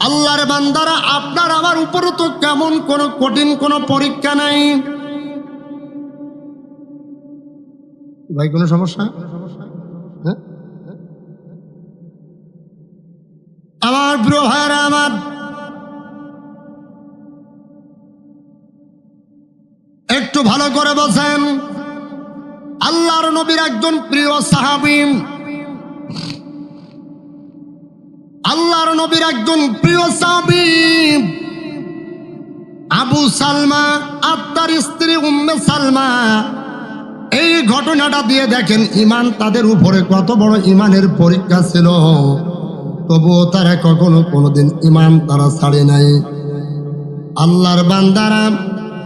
Speaker 1: আল্লাহর বান্দারা, আপনার আমার উপরে তো কেমন কোন কঠিন কোন পরীক্ষা নাই। ভাই কোনো সমস্যা? হ্যাঁ? আমার প্রিয় ভাইরা আমার, একটু ভালো করে বলছেন। আল্লাহর নবীর একজন প্রিয় সাহাবী, আল্লাহর নবীর একজন প্রিয় সাহাবী আবু সালমা, আপনার স্ত্রী উম্মে সালমা, এই ঘটনাটা দিয়ে দেখেন ঈমান তাদের উপরে কত বড় ঈমানের পরীক্ষা ছিল, তবুও তারা কখনো কোনোদিন ঈমান তারা ছাড়ে নাই। আল্লাহর বান্দারা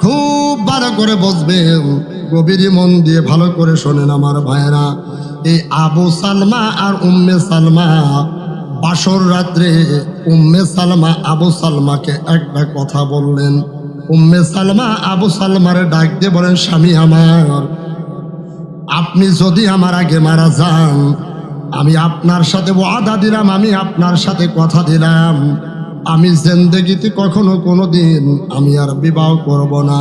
Speaker 1: খুব ভালো করে বসবে, গভীর মন দিয়ে ভালো করে শোনেন আমার ভাইয়েরা। এই আবু সালমা আর উম্মে সালমা বাসর রাত্রে উম্মে সালমা আবু সালমাকে একটা কথা বললেন। উম্মে সালমা আবু সালমারে ডাক দিয়ে বলেন, স্বামী আমার, আপনি যদি আমার আগে মারা যান, আমি আপনার সাথে ওয়াদা দিলাম, আমি আপনার সাথে কথা দিলাম, আমি জিন্দেগিতে কখনো কোনোদিন আমি আর বিবাহ করব না।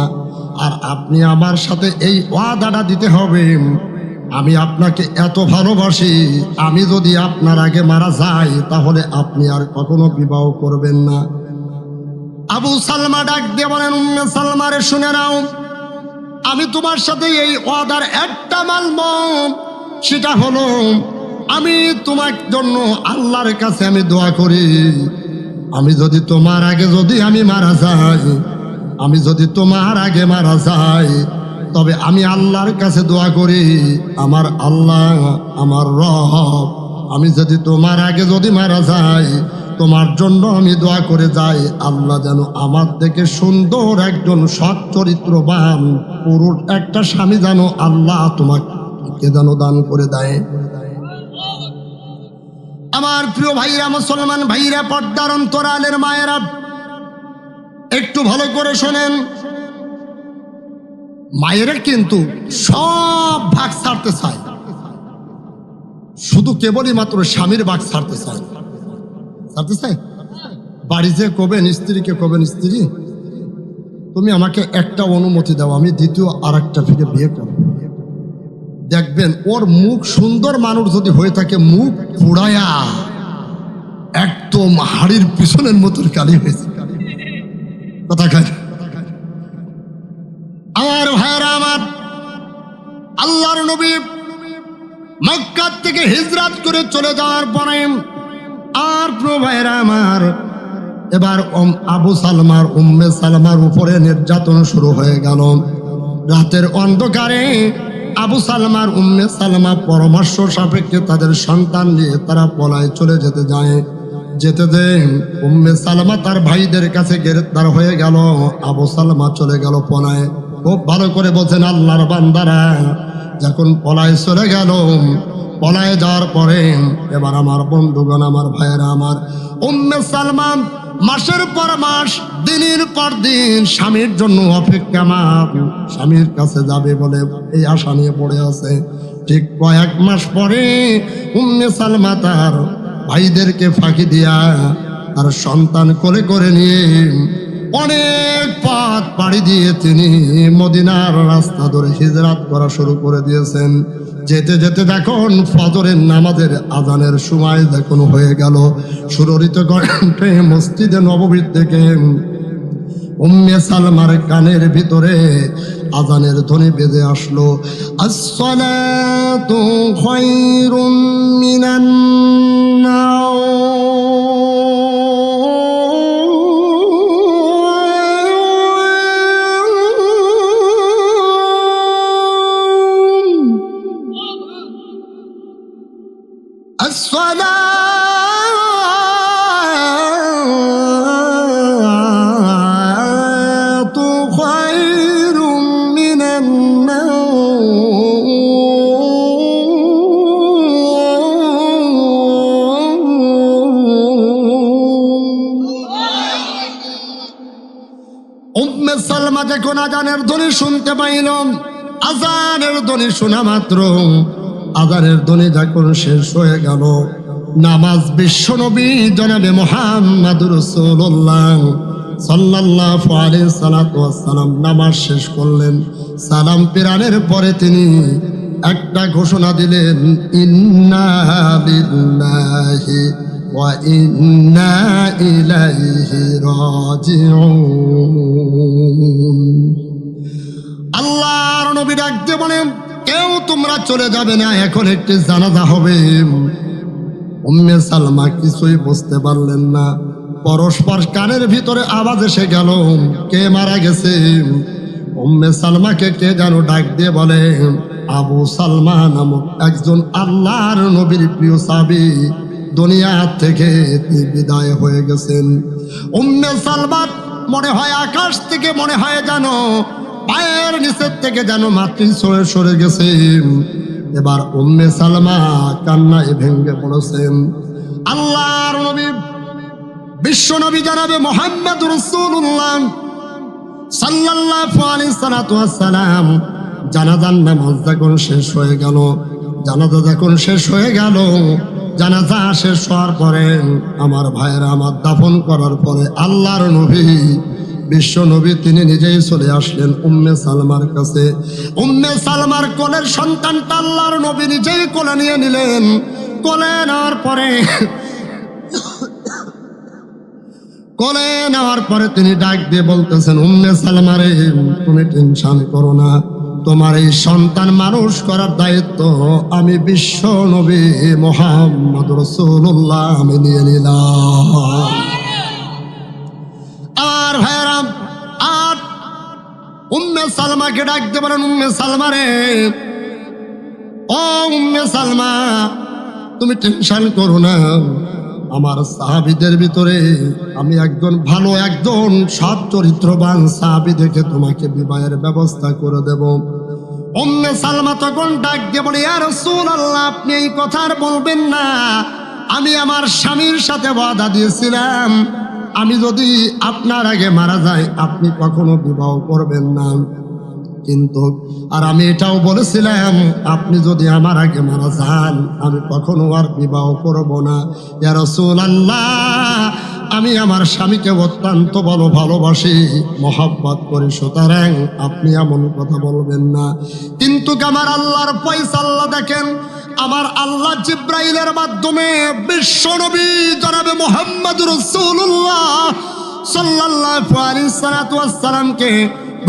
Speaker 1: আর আপনি আমার সাথে এই ওয়াদাটা দিতে হবে, আমি আপনাকে এত ভালোবাসি, আমি যদি আপনার আগে মারা যাই তাহলে আপনি আর কখনো বিবাহ করবেন না। আবু সালমা ডাক দিয়ে বলেন, উম্মে সালমারে শুনে নাও, আমি তোমার সাথে এই ওয়াদার একটা মানব, সেটা হলো আমি তোমার জন্য আল্লাহর কাছে আমি দোয়া করি, আমি যদি তোমার আগে যদি আমি মারা যাই, আমি যদি তোমার আগে মারা যাই, তবে আমি আল্লাহর কাছে দোয়া করি, আমার আল্লাহ আমার রব, আমি যদি তোমার আগে যদি মারা যাই, তোমার জন্য আমি দোয়া করে যাই, আল্লাহ যেন আমার থেকে সুন্দর একজন সৎ চরিত্রবান পুরুষ একটা স্বামী যেন আল্লাহ তোমাকে যেন দান করে দেয়। আমার প্রিয় ভাইরা, মুসলমান ভাইরা, পর্দার অন্তরালের মায়েরা, একটু ভালো করে শোনেন। মায়েরা কিন্তু সব ভাগ ছাড়তে চায়, শুধু কেবলই মাত্র স্বামীর ভাগ ছাড়তে চায়। ছাড়তে চায়? বাড়ি যে কবেন স্ত্রীকে, কবেন স্ত্রী তুমি আমাকে একটা অনুমতি দাও, আমি দ্বিতীয় আর একটা ফিরে বিয়ে করব। দেখবেন ওর মুখ সুন্দর মানুষ যদি হয়ে থাকে, মুখ পুড়ায়া একদম হাড়ির পিছনের মতন কালি হয়েছে। কথা কয় আমার ভাইরা আমার, আল্লাহর নবী মক্কা থেকে হিজরত করে চলে যাওয়ার পরে আর প্রিয় ভাইরা আমার, এবার আবু সালমার উম্মে সালমার উপরে নির্যাতন শুরু হয়ে গেল। রাতের অন্ধকারে আবু সালমার উম্মে সালমা পরামর্শ সাপেক্ষে তাদের সন্তান নিয়ে তারা পলায় চলে যেতে যায়। যেতে দেন উম্মে সালমা তার ভাইদের কাছে গ্রেফতার হয়ে গেল, আবু সালমা চলে গেল পলায়। খুব ভালো করে বলছেন আল্লাহর বান্দারা, যখন পলায় চলে গেল, পলায় যাওয়ার পরে এবার আমার বন্ধুগণ, আমার ভাইয়েরা আমার, উম্মে সালমা মাসের পর মাস, দিনের পর দিন স্বামীর জন্য অপেক্ষামান, স্বামীর কাছে যাবে বলে এই আশা নিয়ে পড়ে আছে। ঠিক কয়েক মাস পরে উম্মে সালমা তার ভাইদেরকে ফাঁকি দিয়া তার সন্তান কোলে করে নিয়ে অনেক পথ পাড়ি দিয়ে তিনি মদিনার রাস্তা ধরে হিজরত করা শুরু করে দিয়েছেন। যেতে যেতে দেখুন ফজরের নামাজের আজানের সময় দেখুন হয়ে গেল। সুররিত কণ্ঠে মসজিদে নববীর থেকে উম্মে সালমার কানের ভিতরে আজানের ধ্বনি বেজে আসলো, আসসালাতু খায়রুম মিনান الصلاة উম্মে সালমা যখন আজানের ধ্বনি শুনতে পাইল, আজানের ধ্বনি শোনা মাত্র আজানের ধ্বনি যখন শেষ হয়ে গেল, নামাজ বিশ্বনবী জনাবে মুহাম্মদুর রাসূলুল্লাহ সাল্লাল্লাহু আলাইহি সাল্লাম নামাজ শেষ করলেন। সালাম ফিরানোর পরে তিনি একটা ঘোষণা দিলেন, ইন্না লিল্লাহি ওয়া ইন্না ইলাইহি রাজিউন। আল্লাহর নবী ডাক দিয়ে বলেন, কেউ তোমরা চলে যাবে না, এখন একটি জানাজা হবে। উম্মে সালমা কিছুই বুঝতে পারলেন না। পরস্পর কানের ভিতরে আওয়াজ এসে গেল, কে মারা গেছে? উম্মে সালমাকে কে যেন ডাক দিয়ে বলে, আবু সালমা নামক একজন আল্লাহর নবীর প্রিয় সাহাবী দুনিয়া থেকে বিদায় হয়ে গেছেন। উম্মে সালমা মনে হয় আকাশ থেকে মনে হয় যেন পায়ের নিচের থেকে যেন মাটি সরে সরে গেছে। এবার উম্মে সালমা কান্নায় ভেঙে পড়েছেন। আল্লাহর নবী বিশ্বনবী জনাবে মুহাম্মদুর রাসূলুল্লাহ সাল্লাল্লাহু আলাইহি সাল্লাম জানাজার নামাজ যখন শেষ হয়ে গেল, জানাজা যখন শেষ হয়ে গেল, জানাজা শেষ হওয়ার পরে আমার ভাইয়েরা, আমার দাফন করার পরে আল্লাহর নবী বিশ্ব নবী তিনি নিজেই চলে আসলেন উম্মে সালমার কাছে। উম্মে সালমার কোলের সন্তানটা আল্লাহর নবী নিজেই কোলে নিয়ে নিলেন। কোলে নেওয়ার পরে তিনি ডাক দিয়ে বলতেছেন, উম্মে সালমারে, তুমি টেনশন করো না, তোমার এই সন্তান মানুষ করার দায়িত্ব আমি বিশ্ব নবী মুহাম্মদুর রাসূলুল্লাহ আমি নিয়ে নিলাম। আর ভাইরা, আর উম্মে সালমাকে ডাক দিয়ে বলেন, উম্মে সালমা রে, ও উম্মে সালমা, তুমি টেনশন করো না, আমার সাহাবীদের ভিতরে আমি একজন ভালো, একজন সৎ চরিত্রবান সাহাবী দেখে তোমাকে বিবাহের ব্যবস্থা করে দেব। উম্মে সালমা তখন ডাক দিয়ে বলে, ইয়া রাসূলুল্লাহ, আপনি এই কথা আর বলবেন না। আমি আমার স্বামীর সাথে ওয়াদা দিয়েছিলাম, আমি যদি আপনার আগে মারা যাই আপনি কখনো বিবাহ করবেন না। কিন্তু আর আমি এটাও বলেছিলাম, আপনি যদি আমার আগে মারা যান আমি কখনো আর বিবাহ করব না। ইয়া রাসূলুল্লাহ, আমি আমার স্বামীকে অত্যন্ত ভালোবাসি, মহব্বত করি, সুতরাং আপনি এমন কথা বলবেন না। কিন্তু আমার আল্লাহর ফয়সালা দেখেন, আমার আল্লাহ জিব্রাইলের মাধ্যমে বিশ্বনবী জনাবে মুহাম্মদুর রাসূলুল্লাহ সাল্লাল্লাহু আলাইহি সাল্লামকে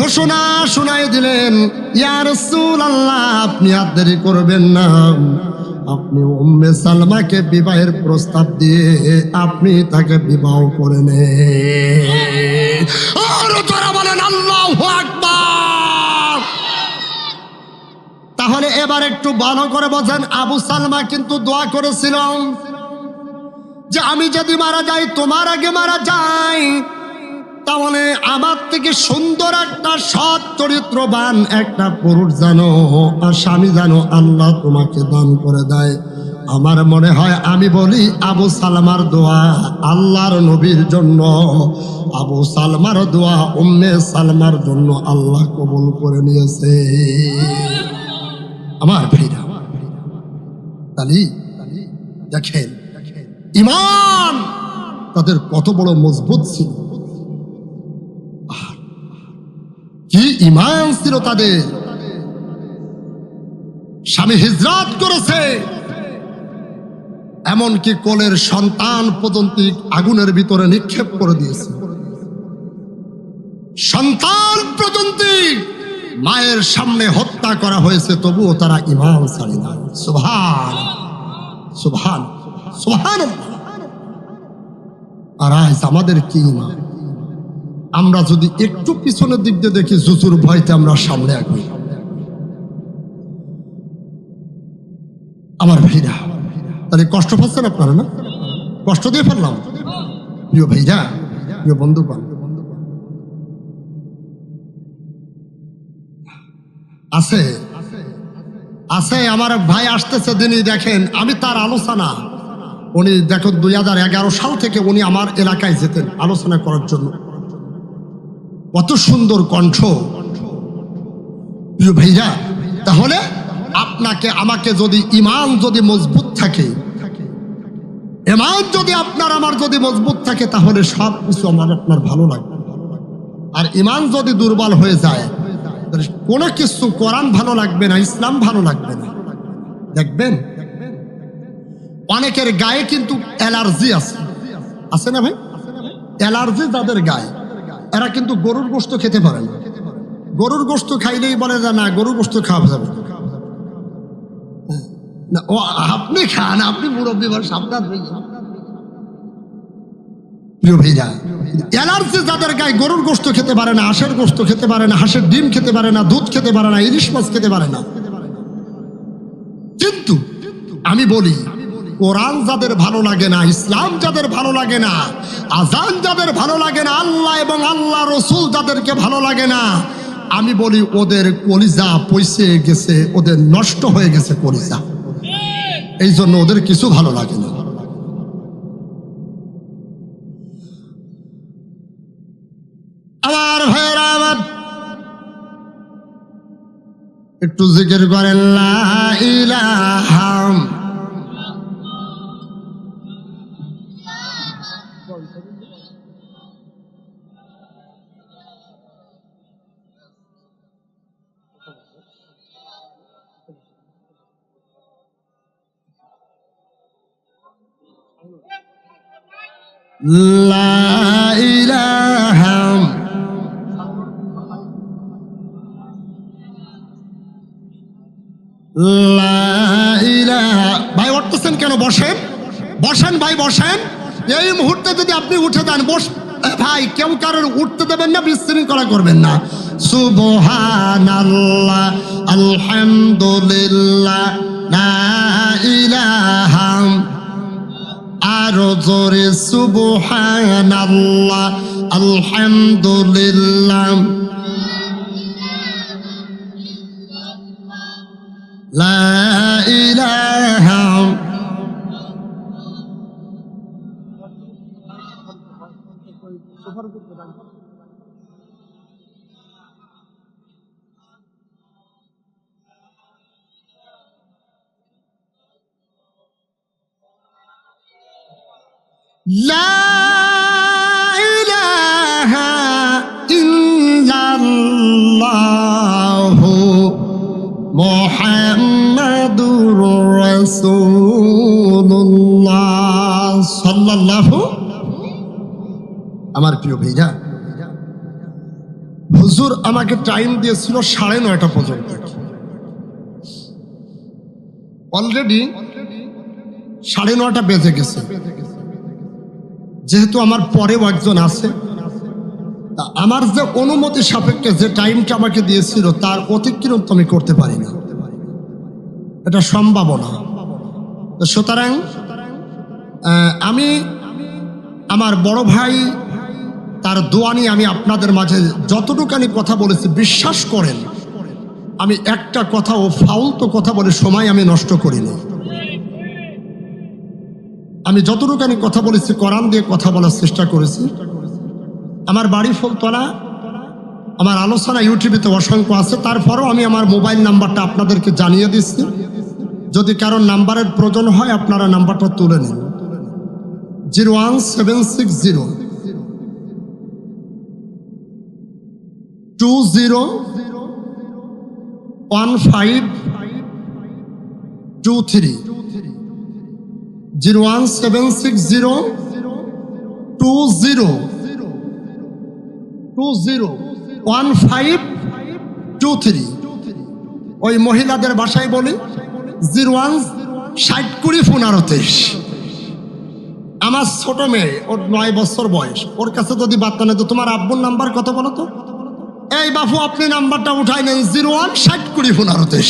Speaker 1: ঘোষণা শোনায় দিলেন, ইয়া রাসূলুল্লাহ, আপনি আর দেরি করবেন না, আপনি উম্মে সালমাকে বিবাহের প্রস্তাব দিয়ে আপনি তাকে বিবাহ করে নেন। আর যারা বলেন আল্লাহু আকবার। তাহলে এবার একটু ভালো করে বোঝেন, আবু সালমা কিন্তু দোয়া করেছিল যে আমি যদি মারা যাই, তোমার আগে মারা যাই, তাহলে আমার থেকে সুন্দর একটা সৎ চরিত্রবান একটা পুরুষ জানো আর স্বামী জানো আল্লাহ তোমাকে দান করে দেয়। আমার মনে হয় আমি বলি আবু সালমার দোয়া আল্লাহর নবীর জন্য, আবু সালমার দোয়া উম্মে সালমার জন্য আল্লাহ কবুল করে নিয়েছে। আমার ভাইরা, তাহলে দেখেন ঈমান তাদের কত বড় মজবুত ছিল, কি ঈমান ছিল তাদের। স্বামী হিজরত করেছে, এমনকি কোলের সন্তান পর্যন্ত আগুনের ভিতরে নিক্ষেপ করে দিয়েছে। সন্তান পর্যন্ত মায়ের সামনে হত্যা করা হয়েছে, তবুও তারা ঈমান ছাড়ে না। সুবহান সুবহান সুবহান। আর আজ আমাদের কি ঈমান, আমরা যদি একটু পিছনের দিক দিয়ে দেখি জুজুর ভয়তে আমরা সামনে আগাই। আমার ভাইরা, তাহলে কষ্ট পাচ্ছেন আপনারা না? কষ্ট দিয়ে ফেললাম প্রিয় ভাইরা, প্রিয় বন্ধুগণ। আছে আছে আমার ভাই আসতেছে দিনই, দেখেন আমি তার আলোচনা, উনি দেখুন 2011 সাল থেকে উনি আমার এলাকায় যেতেন আলোচনা করার জন্য। কত সুন্দর কণ্ঠ। প্রিয় ভাইরা, তাহলে আপনাকে আমাকে যদি ঈমান যদি মজবুত থাকে, ঈমান যদি আপনার আমার যদি মজবুত থাকে, তাহলে সব কিছু আমার আপনার ভালো লাগবে। আর ঈমান যদি দুর্বল হয়ে যায়, তাহলে কোনো কিছু কোরআন ভালো লাগবে না, ইসলাম ভালো লাগবে না। দেখবেন অনেকের গায়ে কিন্তু অ্যালার্জি আছে, আছে না ভাই? অ্যালার্জি যাদের গায়ে, এরা কিন্তু গরুর গোশত খেতে পারে না। গরুর গোশত খাইলেই বলে যে না, গরুর গোশত খাওয়া যাবে না। ও আপনি খান, আপনি মুরব্বী, সাবধান হয়ে যান। প্রিয় ভাইরা, অ্যালার্জি যাদের গায়ে, গরুর গোশত খেতে পারে না, হাঁসের গোশত খেতে পারে না, হাঁসের ডিম খেতে পারে না, দুধ খেতে পারে না, ইলিশ মাছ খেতে পারে না। কিন্তু আমি বলি, কোরআন যাদের ভালো লাগে না, ইসলাম যাদের ভালো লাগে না, আজান যাদের ভালো লাগে না, আল্লাহ এবং আল্লাহ রসুল যাদেরকে ভালো লাগে না, আমি বলি ওদের কলিজা পয়সে গেছে, ওদের নষ্ট হয়ে গেছে কলিজা। এই জন্য ওদের কিছু ভালো লাগে না। আমার ভাইয়েরা আমার, একটু জিকির করেন লা ইলাহা লা ইলাহা লা ইলাহা। ভাই উঠতেছেন কেন? বসেন, বসেন ভাই, বসেন। এই মুহূর্তে যদি আপনি উঠে যান, বস ভাই, কেউ কারোর উঠতে দেবেন না, বিশৃঙ্খলা করবেন না। সুবহানাল্লাহ, আলহামদুলিল্লাহ, লা ইলাহা, আরো জোরে সুবহানাল্লাহ, আলহামদুলিল্লাহ, লা ইলাহা। লা ইলাহা ইল্লাল্লাহু মুহাম্মাদুর রাসূলুল্লাহ সাল্লাল্লাহু। আমার প্রিয় ভাইরা, হুজুর আমাকে টাইম দিয়েছিল 9:30 পর্যন্ত। অলরেডি 9:30 বেজে গেছে। যেহেতু আমার পরেও একজন আছে, আমার যে অনুমতি সাপেক্ষে যে টাইমটা আমাকে দিয়েছিল, তার অতিক্রম তো আমি করতে পারি না, এটা সম্ভব না। সুতরাং আমি আমার বড় ভাই তার দোয়া নিয়ে আমি আপনাদের মাঝে যতটুকানি কথা বলেছি, বিশ্বাস করেন আমি একটা কথা ও ফাউলতো কথা বলে সময় আমি নষ্ট করি না। আমি যতটুকানি কথা বলেছি কোরআন দিয়ে কথা বলার চেষ্টা করেছি। আমার বাড়ি ফুলতলা, আমার আলোচনা ইউটিউবেতে অসংখ্য আছে। তারপরেও আমি আমার মোবাইল নাম্বারটা আপনাদেরকে জানিয়ে দিচ্ছি, যদি কারোর নাম্বারের প্রয়োজন হয় আপনারা নাম্বারটা তুলে নিন। 01760 201523 01760 201523। ওই মহিলাদের ভাষায় বলি 01-60-20-15। আমার ছোট মেয়ে, ওর 9 বছর বয়স, ওর কাছে যদি বার্তা নেই তো তোমার আব্বুর নাম্বার কত বলো তো? এই বাপু আপনি নাম্বারটা উঠাই নেন 01-60-20-15।